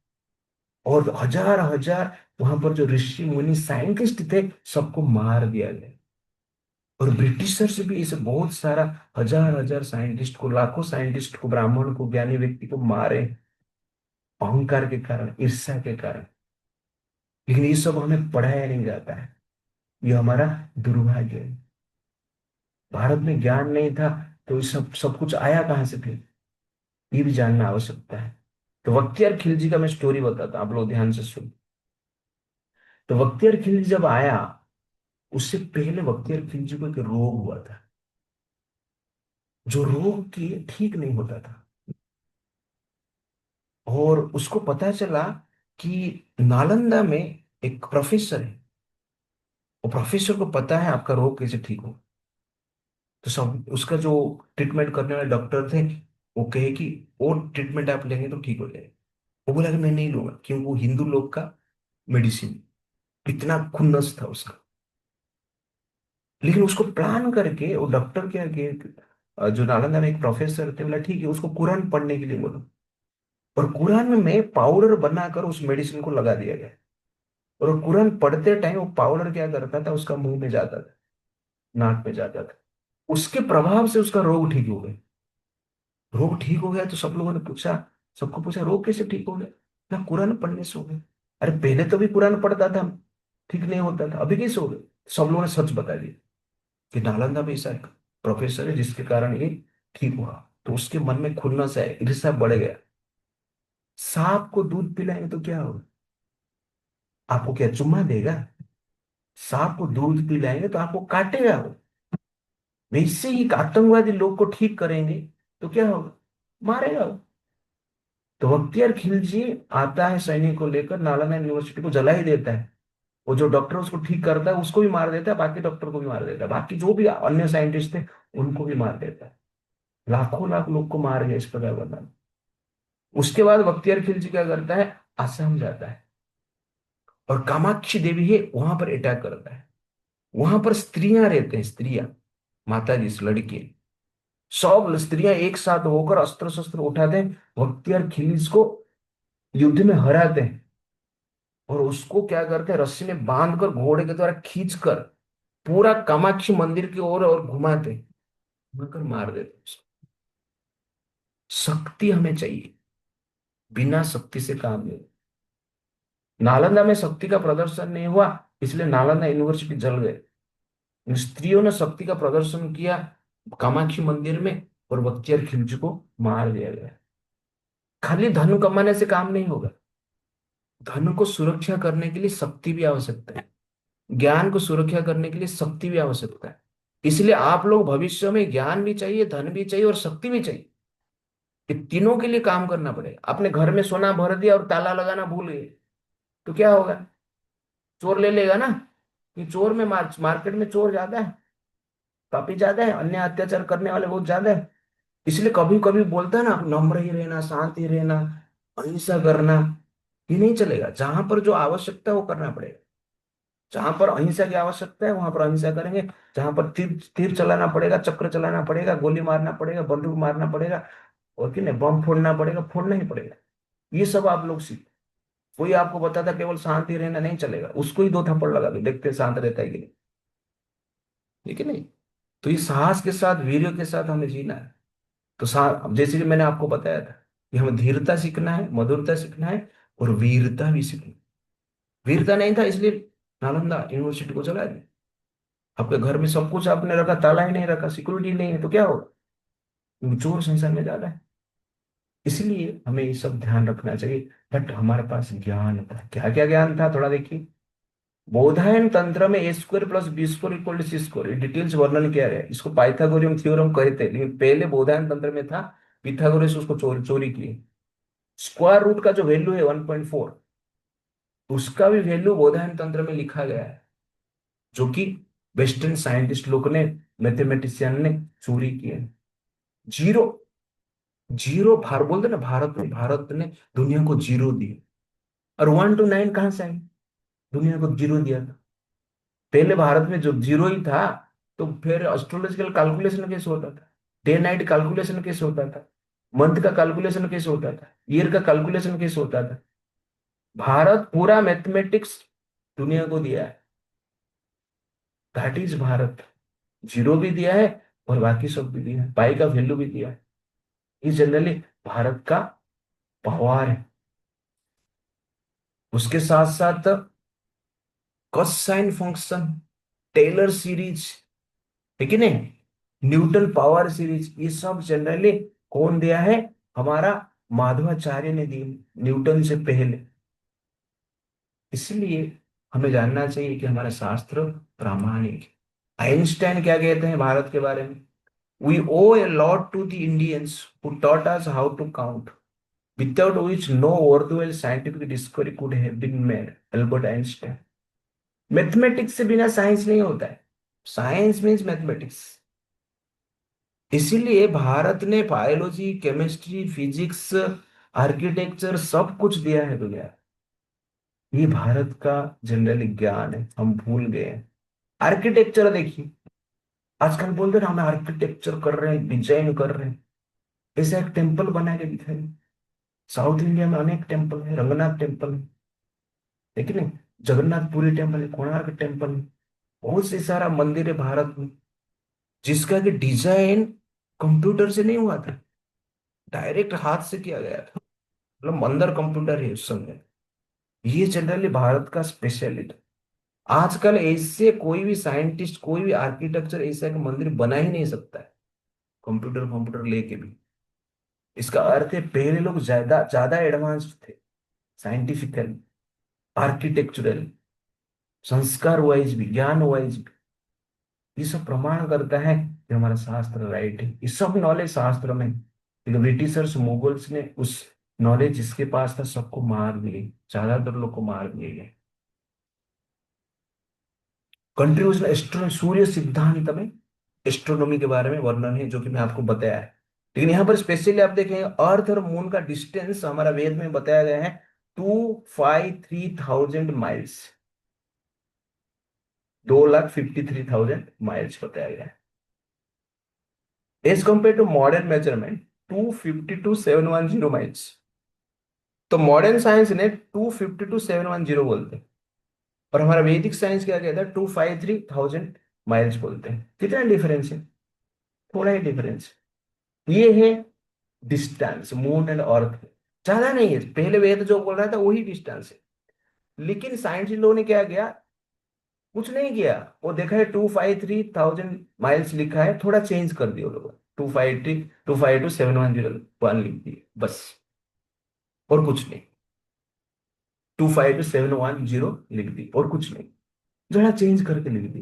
और हजार हजार वहां पर जो ऋषि मुनि साइंटिस्ट थे, सबको मार दिया गया। और ब्रिटिशर से भी ऐसे बहुत सारा हजार हजार साइंटिस्ट को, लाखों साइंटिस्ट को, ब्राह्मण को, ज्ञानी व्यक्ति को मारे, अहंकार के कारण, ईर्ष्या के कारण। लेकिन ये सब हमें पढ़ाया नहीं जाता है, ये हमारा दुर्भाग्य है। भारत में ज्ञान नहीं था, तो ये सब सब कुछ आया कहाँ से फिर, ये भी जानना आवश्यकता है। तो बख्तियार खिलजी का मैं स्टोरी बताता हूं, आप लोग ध्यान से सुन। तो बख्तियार खिलजी जब आया, उससे पहले बख्तियार खिलजी को एक रोग हुआ था, जो रोग की ठीक नहीं होता था। और उसको पता चला कि नालंदा में एक प्रोफेसर है, और प्रोफेसर को पता है आपका रोग कैसे ठीक हो। तो सब उसका जो ट्रीटमेंट करने वाले डॉक्टर थे, वो कहे कि और ट्रीटमेंट आप लेंगे तो ठीक हो जाएगा। वो बोला कि मैं नहीं लूंगा, क्योंकि वो हिंदू लोग का मेडिसिन, इतना खुन्नस था उसका। लेकिन उसको प्लान करके वो डॉक्टर क्या किए, जो नालंदा में एक प्रोफेसर थे, बोला ठीक है उसको कुरान पढ़ने के लिए बोलो। और कुरान में पाउडर बनाकर उस मेडिसिन को लगा दिया गया। और वो कुरान पढ़ते टाइम वो पाउडर क्या करता था, उसका मुंह में जाता था, नाक में जाता था। उसके प्रभाव से उसका रोग ठीक हो गया। रोग ठीक हो गया तो सब लोगों ने पूछा, सबको पूछा रोग कैसे ठीक हो गया, ना कुरान पढ़ने से हो गया। अरे पहले तो भी कुरान पढ़ता था, ठीक नहीं होता था, अभी कैसे हो गया। सब लोगों ने सच बता दिया कि नालंदा में ऐसा एक प्रोफेसर है जिसके कारण ये ठीक हुआ। तो उसके मन में खुन्नस है, ईर्ष्या बढ़ गया। सांप को दूध पिलाएंगे तो क्या होगा, आपको क्या चुम्मा देगा। सांप को दूध पिलाएंगे तो आपको काटेगा वो। वैसे ही एक आतंकवादी लोग को ठीक करेंगे तो क्या होगा, मारेगा वो। तो बख्तियार खिलजी आता है सैनिक को लेकर, नालंदा यूनिवर्सिटी को जला ही देता है। वो जो डॉक्टर उसको ठीक करता है उसको भी मार देता है, बाकी डॉक्टर को भी मार देता है, बाकी जो भी अन्य साइंटिस्ट थे उनको भी मार देता है। लाखों लाख लोग को मार गया इस प्रकार बता। उसके बाद बख्तियार खिलजी क्या करता है, असम जाता है, और कामाक्षी देवी है वहां पर अटैक करता है। वहां पर स्त्रियां रहते हैं, स्त्रियां, माता जी, लड़की, सब स्त्रियां एक साथ होकर अस्त्र शस्त्र उठाते हैं, बख्तियार खिलजी को युद्ध में हराते हैं। और उसको क्या करते हैं, रस्सी में बांधकर घोड़े के द्वारा खींचकर पूरा कामाक्षी मंदिर की ओर और घुमाते हैं, घुमाकर मार देते हैं उसको। शक्ति हमें चाहिए, बिना शक्ति से काम नहीं। नालंदा में शक्ति का प्रदर्शन नहीं हुआ, इसलिए नालंदा यूनिवर्सिटी जल गए। इन स्त्रियों ने शक्ति का प्रदर्शन किया कामाक्षी मंदिर में, और बख्तियार खिलजी को मार दिया गया। खाली धन कमाने से काम नहीं होगा, धन को सुरक्षा करने के लिए शक्ति भी आवश्यकता है, ज्ञान को सुरक्षा करने के लिए शक्ति भी आवश्यकता है। इसलिए आप लोग भविष्य में ज्ञान भी चाहिए, धन भी चाहिए, और शक्ति भी चाहिए। ये तीनों के लिए काम करना पड़ेगा। आपने घर में सोना भर दिया और ताला लगाना भूल गए तो क्या होगा, चोर ले लेगा ना। ये चोर में मार्केट में चोर ज्यादा है, पापी ज्यादा है, अन्य अत्याचार करने वाले बहुत ज्यादा है। इसलिए कभी कभी बोलता है ना, नम्र ही रहना, शांत ही रहना, अहिंसा करना, ये नहीं चलेगा। जहां पर जो आवश्यकता है वो करना पड़ेगा। जहां पर अहिंसा की आवश्यकता है वहां पर अहिंसा करेंगे। जहां पर तीर तीर चलाना पड़ेगा, चक्र चलाना पड़ेगा, गोली मारना पड़ेगा, बंदूक मारना पड़ेगा, और कि नहीं, बम फोड़ना पड़ेगा, फोड़ना ही पड़ेगा। ये सब आप लोग सीख। कोई आपको बताता केवल शांति रहना नहीं चलेगा, उसको ही दो थप्पड़ लगा दो, देखते हैं शांत रहता है कि नहीं। ठीक है नहीं। तो ये साहस के साथ, वीर्य के साथ हमें जीना है। तो जैसे कि मैंने आपको बताया था कि हमें धीरता सीखना है, मधुरता सीखना है, और वीरता भी सीखनी है। वीरता नहीं था इसलिए नालंदा यूनिवर्सिटी को चला दिया। आपके घर में सब कुछ आपने रखा, ताला ही नहीं रखा, सिक्योरिटी नहीं है, तो क्या होगा? क्योंकि चोर संसार में ज्यादा है। इसलिए हमें ये सब ध्यान रखना चाहिए। बट हमारे पास ज्ञान था, क्या क्या ज्ञान था, थोड़ा देखिए। बोधायन तंत्र में a square plus b square equal to c square, details वर्णन किया गया है। इसको पाइथागोरियन थ्योरम कहते हैं, लेकिन पहले बोधायन तंत्र में था। पिथागोरस उसको चोरी चोरी किए। स्क्वायर रूट का जो वैल्यू है 1.4, उसका भी वैल्यू बोधायन तंत्र में लिखा गया है, जो कि वेस्टर्न साइंटिस्ट लोग ने, मैथमेटिशियन ने चोरी किए। जीरो, जीरो भार बोलते ना, भारत ने दुनिया को जीरो दिए। और 1 to 9 कहां से आई? दुनिया को जीरो दिया था। पहले भारत में जो जीरो ही था, तो फिर एस्ट्रोलॉजिकल कैलकुलेशन कैसे होता था? डे नाइट कैलकुलेशन कैसे होता था? मंथ का कैलकुलेशन कैसे होता था? ईयर का कैलकुलेशन कैसे होता था? भारत पूरा मैथमेटिक्स दुनिया को दिया है। That is Bharat. जीरो भी दिया है और बाकी सब भी दिया है, पाई का वैल्यू भी दिया है। ये जनरली भारत का पवार है। उसके साथ साथ कोसाइन फंक्शन, टेलर सीरीज, है कि नहीं, न्यूटन पावर सीरीज, ये सब जनरली कौन दिया है? हमारा माधवाचार्य ने दी, न्यूटन से पहले। इसलिए हमें जानना चाहिए कि हमारा शास्त्र प्रामाणिक है। आइंस्टाइन क्या कहते हैं भारत के बारे में? We owe a lot to the Indians who taught us how to count, without which no worthwhile scientific discovery could have been made. Albert Einstein. Mathematics से बिना साइंस नहीं होता है। Science means mathematics. इसीलिए भारत ने बायोलॉजी, केमिस्ट्री, फिजिक्स, आर्किटेक्चर सब कुछ दिया है दुनिया। ये भारत का जनरली ज्ञान है, हम भूल गए हैं। आर्किटेक्चर देखिए, आजकल बोलते हैं ना, हम आर्किटेक्चर कर रहे हैं, डिजाइन कर रहे हैं। ऐसा एक टेम्पल बना के दिखाई। साउथ इंडिया में अनेक टेम्पल है, रंगनाथ टेम्पल है, लेकिन नहीं, जगन्नाथपुरी टेम्पल है, कोणार्क टेम्पल है, बहुत से सारा मंदिर है भारत में, जिसका कि डिजाइन कंप्यूटर से नहीं हुआ था, डायरेक्ट हाथ से किया गया था। मतलब मंदिर कंप्यूटर है उस समय। ये जनरली भारत का स्पेशलिटी। आजकल ऐसे कोई भी साइंटिस्ट, कोई भी आर्किटेक्चर ऐसा एक मंदिर बना ही नहीं सकता है कंप्यूटर कंप्यूटर लेके भी। इसका अर्थ है पहले लोग ज्यादा ज्यादा एडवांस थे, साइंटिफिकली, आर्किटेक्चरल, संस्कार वाइज भी, ज्ञान वाइज भी। ये सब प्रमाण करता है कि हमारा शास्त्र राइट है। ये सब नॉलेज शास्त्र में है। लेकिन ब्रिटिशर्स, मुगल्स ने उस नॉलेज जिसके पास था सबको मार दिए, ज्यादातर लोग को मार दिए गए। कंट्रीब्यूशन एस्ट्रो सूर्य सिद्धांत में एस्ट्रोनॉमी के बारे में वर्णन है, जो कि मैं आपको बताया है। लेकिन यहाँ पर स्पेशली आप देखें, अर्थ और मून का डिस्टेंस हमारा वेद में बताया गया है 253,000 माइल्स, 2,53,000 माइल्स बताया गया है। As compared to modern measurement 252,710 miles. तो मॉडर्न साइंस ने 252,710 बोलते हैं, और हमारा वैदिक साइंस क्या कहता है? 253,000 माइल्स बोलते हैं। कितना डिफरेंस है? थोड़ा ही डिफरेंस। ये है डिस्टेंस मून एंड अर्थ, ज्यादा नहीं है। पहले वेद जो बोल रहा था वही डिस्टेंस है। लेकिन साइंस लोगों ने क्या किया? कुछ नहीं किया। वो देखा है 253,000 माइल्स लिखा है, थोड़ा चेंज कर दिया लोगों ने, 252,710 लिख दिए बस, और कुछ नहीं। 252,710 लिख दी और कुछ नहीं, जरा चेंज करके लिख दी।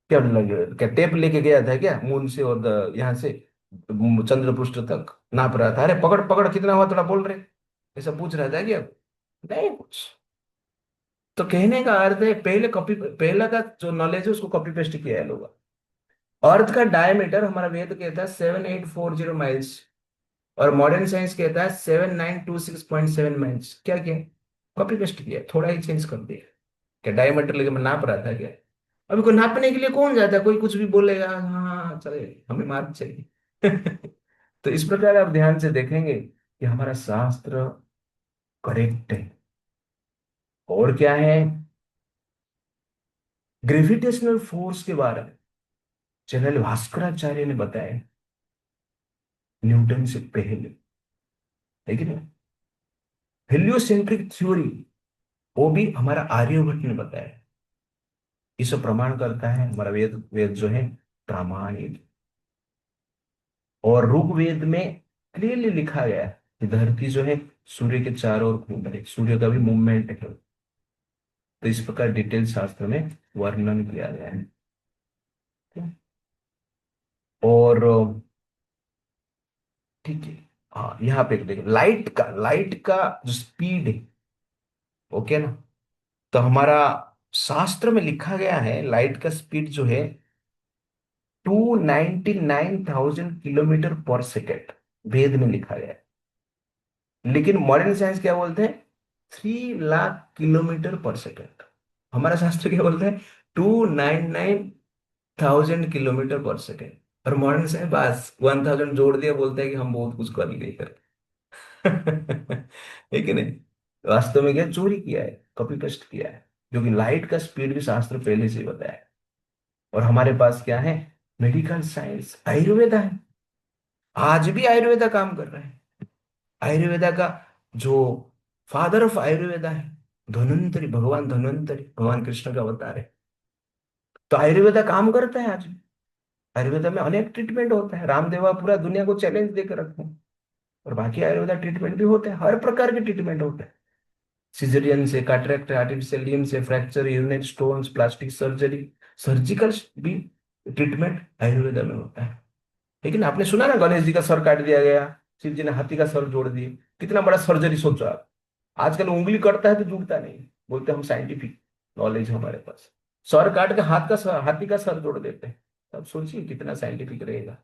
क्या लगे, क्या टेप लेके गया था क्या मून से और यहाँ से चंद्र पृष्ठ तक नाप रहा था? अरे पकड़ पकड़ कितना हुआ थोड़ा बोल रहे, ऐसा पूछ रहा था क्या? नहीं कुछ। तो कहने का अर्थ है पहले कॉपी, पहला का जो नॉलेज है उसको कॉपी पेस्ट किया है लोग। अर्थ का डायमीटर हमारा वेद कहता है 7840 माइल्स, और मॉडर्न साइंस कहता है 7926.7 माइल्स। क्या किया, कॉपी पेस्ट किया, थोड़ा ही चेंज कर दिया। क्या डायमीटर लेके मैं नाप रहा था क्या? अभी को नापने के लिए कौन जाता है, कोई कुछ भी बोलेगा, हाँ हाँ चले, हमें मार्क चाहिए। तो इस प्रकार आप ध्यान से देखेंगे कि हमारा शास्त्र करेक्ट है। और क्या है, ग्रेविटेशनल फोर्स के बारे में जनरल भास्कराचार्य ने बताया न्यूटन से पहले, है कि नहीं। हेलियोसेंट्रिक थ्योरी, वो भी हमारा आर्यभट्ट ने बताया। इसे प्रमाण करता है हमारा वेद, वेद जो है प्रामाणिक। और ऋग्वेद में क्लियरली लिखा गया है कि धरती जो है सूर्य के चारों ओर घूम रही है, सूर्य का भी मूवमेंट है। तो इस प्रकार डिटेल शास्त्र में वर्णन किया गया है। और ठीक है, हाँ यहाँ पे देखिए, लाइट का जो स्पीड है, ओके ना। तो हमारा शास्त्र में लिखा गया है लाइट का स्पीड जो है 299,000 किलोमीटर पर सेकेंड, वेद में लिखा गया है। लेकिन मॉडर्न साइंस क्या बोलते हैं, 3 लाख किलोमीटर पर सेकेंड। हमारा शास्त्र क्या बोलते हैं, 299,000 किलोमीटर पर सेकेंड। और मॉडर्न साइंस बस 1000 जोड़ दिया, बोलते हैं कि हम बहुत कुछ कर लिए कर। है कि नहीं। वास्तव में क्या चोरी किया है, कॉपी पेस्ट किया है, क्योंकि लाइट का स्पीड भी शास्त्र पहले से ही बताया है। और हमारे पास क्या है, मेडिकल साइंस, आयुर्वेदा है। आज भी आयुर्वेदा काम कर रहा है। आयुर्वेदा का जो फादर ऑफ आयुर्वेदा है धन्वंतरी, भगवान धन्वंतरी, भगवान कृष्ण का अवतार है। तो आयुर्वेदा काम करता है आज भी। आयुर्वेदा में अनेक ट्रीटमेंट होता है, रामदेवा पूरा दुनिया को चैलेंज देकर रखे हैं। और बाकी आयुर्वेदा ट्रीटमेंट भी होते हैं, हर प्रकार के ट्रीटमेंट होते हैं। सिजेरियन से, कैटरेक्ट, आर्टिफिशियल लिम्ब से, fracture, urinary stones, plastic surgery, surgical भी ट्रीटमेंट आयुर्वेदा में होता है। लेकिन आपने सुना ना, गणेश जी का सर काट दिया गया, शिव जी ने हाथी का सर जोड़ दिए, कितना बड़ा सर्जरी सोचो आप। आजकल उंगली कटता है तो जुड़ता नहीं, बोलते हम साइंटिफिक नॉलेज है हमारे पास। सर काट के हाथी का सर जोड़ देते हैं। तब सोचिए कितना साइंटिफिक रहेगा।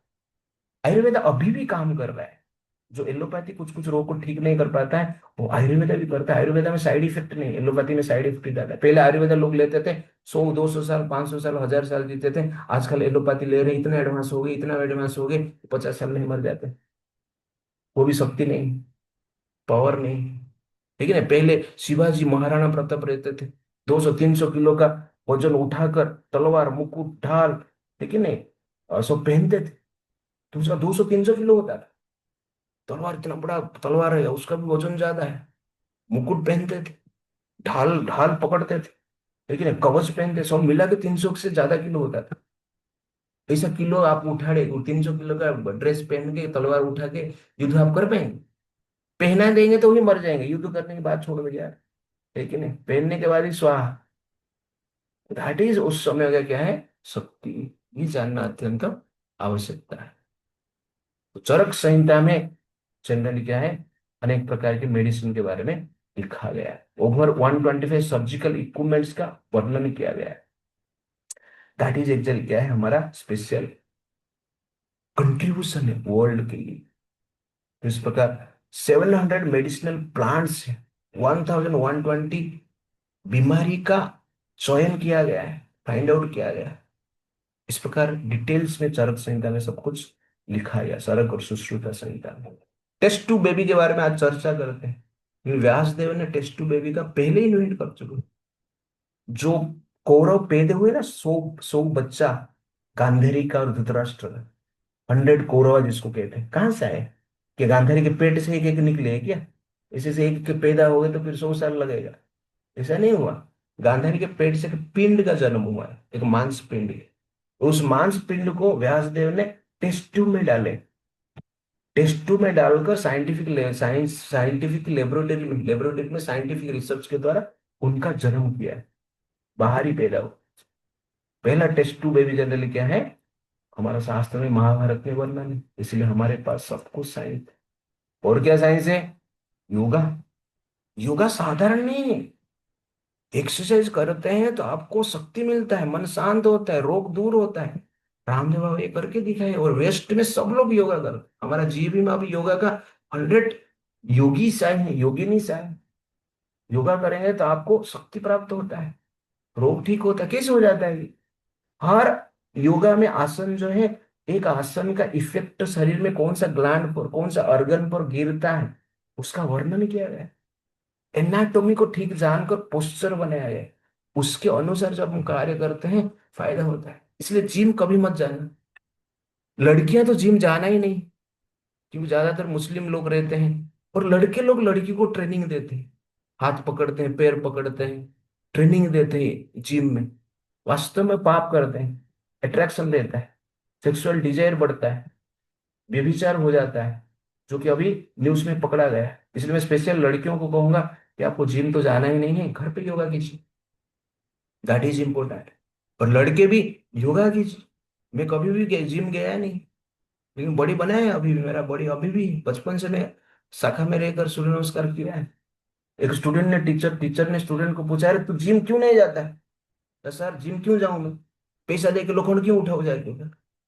आयुर्वेदा अभी भी काम कर रहा है। जो एलोपैथी कुछ कुछ रोग को ठीक नहीं कर पाता है, वो आयुर्वेदा भी करता है। आयुर्वेदा में साइड इफेक्ट नहीं, एलोपैथी में साइड इफेक्ट ज्यादा है। पहले आयुर्वेदा लोग लेते थे 100 200 साल, 500 साल, 1000 साल जीते थे। आजकल एलोपैथी ले रहे हैं, इतना एडवांस हो गए, इतना एडवांस हो गए, 50 साल में ही मर जाते हैं। वो भी शक्ति नहीं, पावर नहीं। ठीक है ना। पहले शिवाजी महाराणा प्रताप रहते थे, 200 300 किलो का वजन उठाकर तलवार मुकुट ढाल, लेकिन नहीं, सब पहनते थे। दूसरा 200 300 किलो होता था, तलवार इतना बड़ा तलवार है, उसका भी वजन ज्यादा है। मुकुट पहनते थे, ढाल ढाल पकड़ते थे, लेकिन कवच पहनते, सब मिला के 300 से ज्यादा किलो होता था। ऐसा किलो आप उठाड़े, 300 किलो का ड्रेस पहन के तलवार उठा के युद्ध आप कर पाएंगे? पहना देंगे तो भी मर जाएंगे, युद्ध करने के बाद छोड़ दो यार। लेकिन नहीं, पहनने के बाद ही स्वाहा। दैट इज उस समय का क्या है, शक्ति। ये जानना अत्यंत आवश्यकता है। तो चरक संहिता में जनरली क्या है, अनेक प्रकार के मेडिसिन के बारे में लिखा गया है। ओवर 125 सर्जिकल इक्विपमेंट्स का वर्णन किया गया है। दैट इज एक्चुअली क्या है, हमारा स्पेशल कंट्रीब्यूशन है वर्ल्ड के लिए। तो इस प्रकार 700 मेडिसिनल प्लांट्स है, 1120 बीमारी का चयन किया गया है, फाइंड आउट किया गया है। इस प्रकार डिटेल्स में चरक संहिता में सब कुछ लिखा गया, चरक और सुश्रुता संहिता में। टेस्ट टू बेबी के बारे में आज चर्चा करते हैं। व्यास देव ने टेस्ट टू बेबी का पहले ही इन्वेंट कर चुके। जो कौरव पैदा हुए ना, 100 बच्चा, गांधारी का और धृतराष्ट्र का, 100 कौरव जिसको कहते हैं, कहाँ से आए? कि गांधारी के पेट से एक एक निकले हैं क्या? इसी से एक के पैदा हो गए तो फिर 100 साल लगेगा? ऐसा नहीं हुआ। गांधारी के पेट से एक पिंड का जन्म हुआ है, एक मांस पिंड है। उस मांस पिंड को व्यासदेव ने टेस्ट ट्यूब में डाले, टेस्ट ट्यूब में डालकर साइंटिफिक लेबोरेटरी में साइंटिफिक रिसर्च के द्वारा उनका जन्म किया है, बाहर ही पैदा हो। पहला टेस्ट ट्यूब बेबी जनरली क्या है, हमारा शास्त्र में महाभारत में वर्णन है। इसलिए हमारे पास सब कुछ साइंस है। और क्या साइंस है, योगा। योगा साधारण नहीं है। एक्सरसाइज करते हैं तो आपको शक्ति मिलता है, मन शांत होता है, रोग दूर होता है। रामदेव बाबा ये करके दिखाए, और वेस्ट में सब लोग योगा कर, हमारा जीबी में अभी योगा का 100 योगी साय है, योगिनी साय। योगा करेंगे तो आपको शक्ति प्राप्त होता है, रोग ठीक होता है। कैसे हो जाता है ये? हर योगा में आसन जो है, एक आसन का इफेक्ट शरीर में कौन सा ग्लैंड पर, कौन सा ऑर्गन पर गिरता है, उसका वर्णन किया गया है। एनाटॉमी को ठीक जानकर पोस्चर बनाया गया है, उसके अनुसार जब हम कार्य करते हैं फायदा होता है। इसलिए जिम कभी मत जाना। लड़कियां तो जिम जाना ही नहीं, क्योंकि ज्यादातर मुस्लिम लोग रहते हैं, और लड़के लोग लड़की को ट्रेनिंग देते हैं, हाथ पकड़ते हैं, पैर पकड़ते हैं, ट्रेनिंग देते हैं जिम में। वास्तव में पाप करते हैं, अट्रैक्शन रहता है, सेक्सुअल डिजायर बढ़ता है, व्यभिचार हो जाता है, जो कि अभी न्यूज में पकड़ा गया है। इसलिए मैं स्पेशल लड़कियों को कहूंगा कि आपको जिम तो जाना ही नहीं है, घर पे योगा कीजिए, दैट इज इम्पोर्टेंट। और लड़के भी योगा कीजिए। मैं कभी भी जिम गया नहीं, लेकिन बॉडी बनाया है अभी भी, मेरा बॉडी अभी भी, बचपन से मैं शाखा में रहकर सूर्य नमस्कार किया है। एक स्टूडेंट ने टीचर ने स्टूडेंट को पूछा, अरे तू जिम क्यों नहीं जाता है? तो सर जिम क्यों जाऊं मैं, पैसा दे के लोखंड क्यों उठाओ जाके?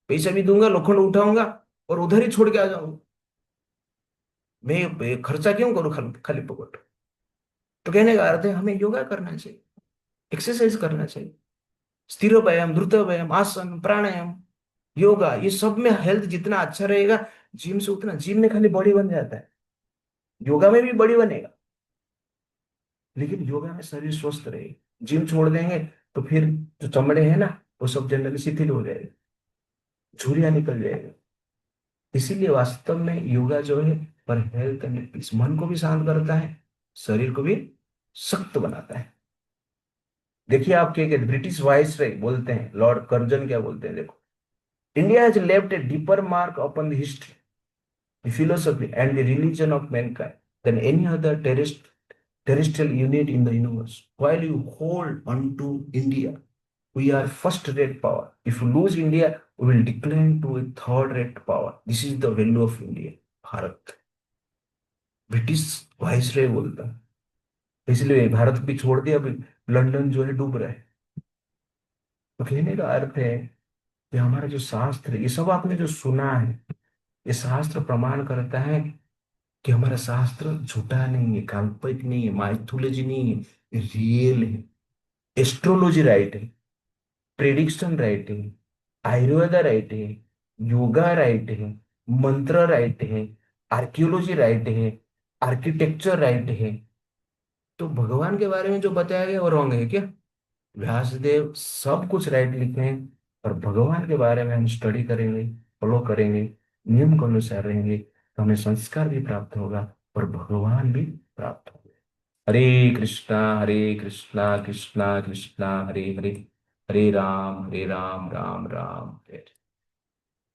पैसा भी दूंगा, लोखंड उठाऊंगा और उधर ही छोड़ के आ जाऊंगा, मैं खर्चा क्यों करूँ खाली पकड़? तो कहने का अर्थ है हमें योगा करना चाहिए, एक्सरसाइज करना चाहिए, स्थिर व्यायाम, द्रुत व्यायाम, आसन, प्राणायाम, योगा, ये सब में हेल्थ जितना अच्छा रहेगा, जिम से उतना। जिम में खाली बॉडी बन जाता है, योगा में भी बॉडी बनेगा, लेकिन योगा में शरीर स्वस्थ रहेगा। जिम छोड़ देंगे तो फिर जो चमड़े हैं ना, वो सब जनरली शिथिल हो जाएगा, झुर्रियां निकल जाएगा। इसीलिए वास्तव में योगा जो है पर हेल्थ एंड पीस, मन को भी शांत करता है, शरीर को भी सख्त बनाता है। देखिए आप क्या कहते, ब्रिटिश वाइस बोलते हैं, लॉर्ड कर्जन क्या बोलते हैं, देखो, India has left a deeper mark upon the history, the philosophy and the religion of mankind than any other terrestrial unit in the universe. While you hold on to India, we are first-rate power. If we lose India, we will decline to a third-rate power. This is the value of India. Bharat, British viceroy बोलता है। इसलिए भारत भी छोड़ दिया, अभी London जो है डूब रहा है। तो कहने का अर्थ है कि हमारा जो शास्त्र है, ये सब आपने जो सुना है, ये शास्त्र प्रमाण करता है कि हमारा शास्त्र झूठा नहीं है, काल्पनिक नहीं है, माइथोलॉजी नहीं है, रियल है। एस्ट्रोलॉजी राइट है, प्रेडिक्शन राइट है, आयुर्वेदा राइट है, योगा राइट है, मंत्र राइट है, आर्कियोलॉजी राइट है, आर्किटेक्चर राइट है। तो भगवान के बारे में जो बताया गया वो रॉन्ग है क्या? व्यासदेव सब कुछ राइट लिखे हैं, और भगवान के बारे में हम स्टडी करेंगे, फॉलो करेंगे, नियम के अनुसार रहेंगे, तो हमें संस्कार भी प्राप्त होगा और भगवान भी प्राप्त होगा। हरे कृष्णा कृष्णा कृष्णा हरे हरे, हरे राम राम राम हरे हरे।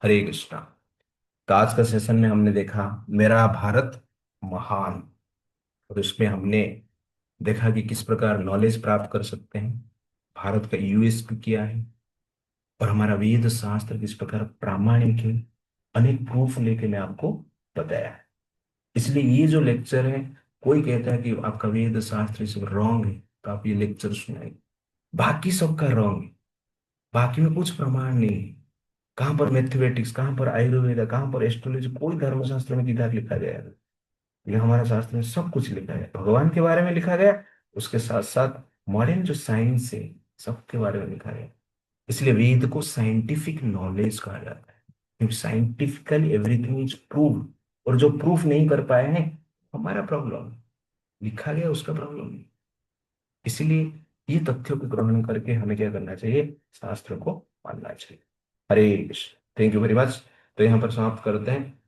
हरे कृष्णा। तो आज का सेशन में हमने देखा मेरा भारत महान, और इसमें हमने देखा कि किस प्रकार नॉलेज प्राप्त कर सकते हैं, भारत का यूएसपी क्या है, और हमारा वेद शास्त्र किस प्रकार प्रामाणिक है। अनेक प्रूफ लेके मैं आपको बताया है। इसलिए ये जो लेक्चर है, कोई कहता है कि आपका वेद शास्त्र सब रॉन्ग है, तो आप ये लेक्चर सुनाइए। बाकी सबका रॉन्ग है, बाकी में कुछ प्रमाण नहीं है। कहाँ पर मैथमेटिक्स, कहाँ पर आयुर्वेद, कहाँ पर एस्ट्रोलॉजी, कोई धर्मशास्त्र में किधर लिखा गया है? ये हमारा शास्त्र में सब कुछ लिखा है, भगवान के बारे में लिखा गया, उसके साथ साथ मॉडर्न जो साइंस है सबके बारे में लिखा गया। इसलिए वेद को साइंटिफिक नॉलेज कहा जाता है, क्योंकि साइंटिफिकली एवरीथिंग इज प्रूव। और जो प्रूफ नहीं कर पाए हैं, हमारा प्रॉब्लम है, लिखा गया उसका प्रॉब्लम नहीं। इसलिए ये तथ्यों को ग्रहण करके हमें क्या करना चाहिए, शास्त्र को मानना चाहिए। Hare Krishna, thank you very much. तो यहाँ पर समाप्त करते हैं।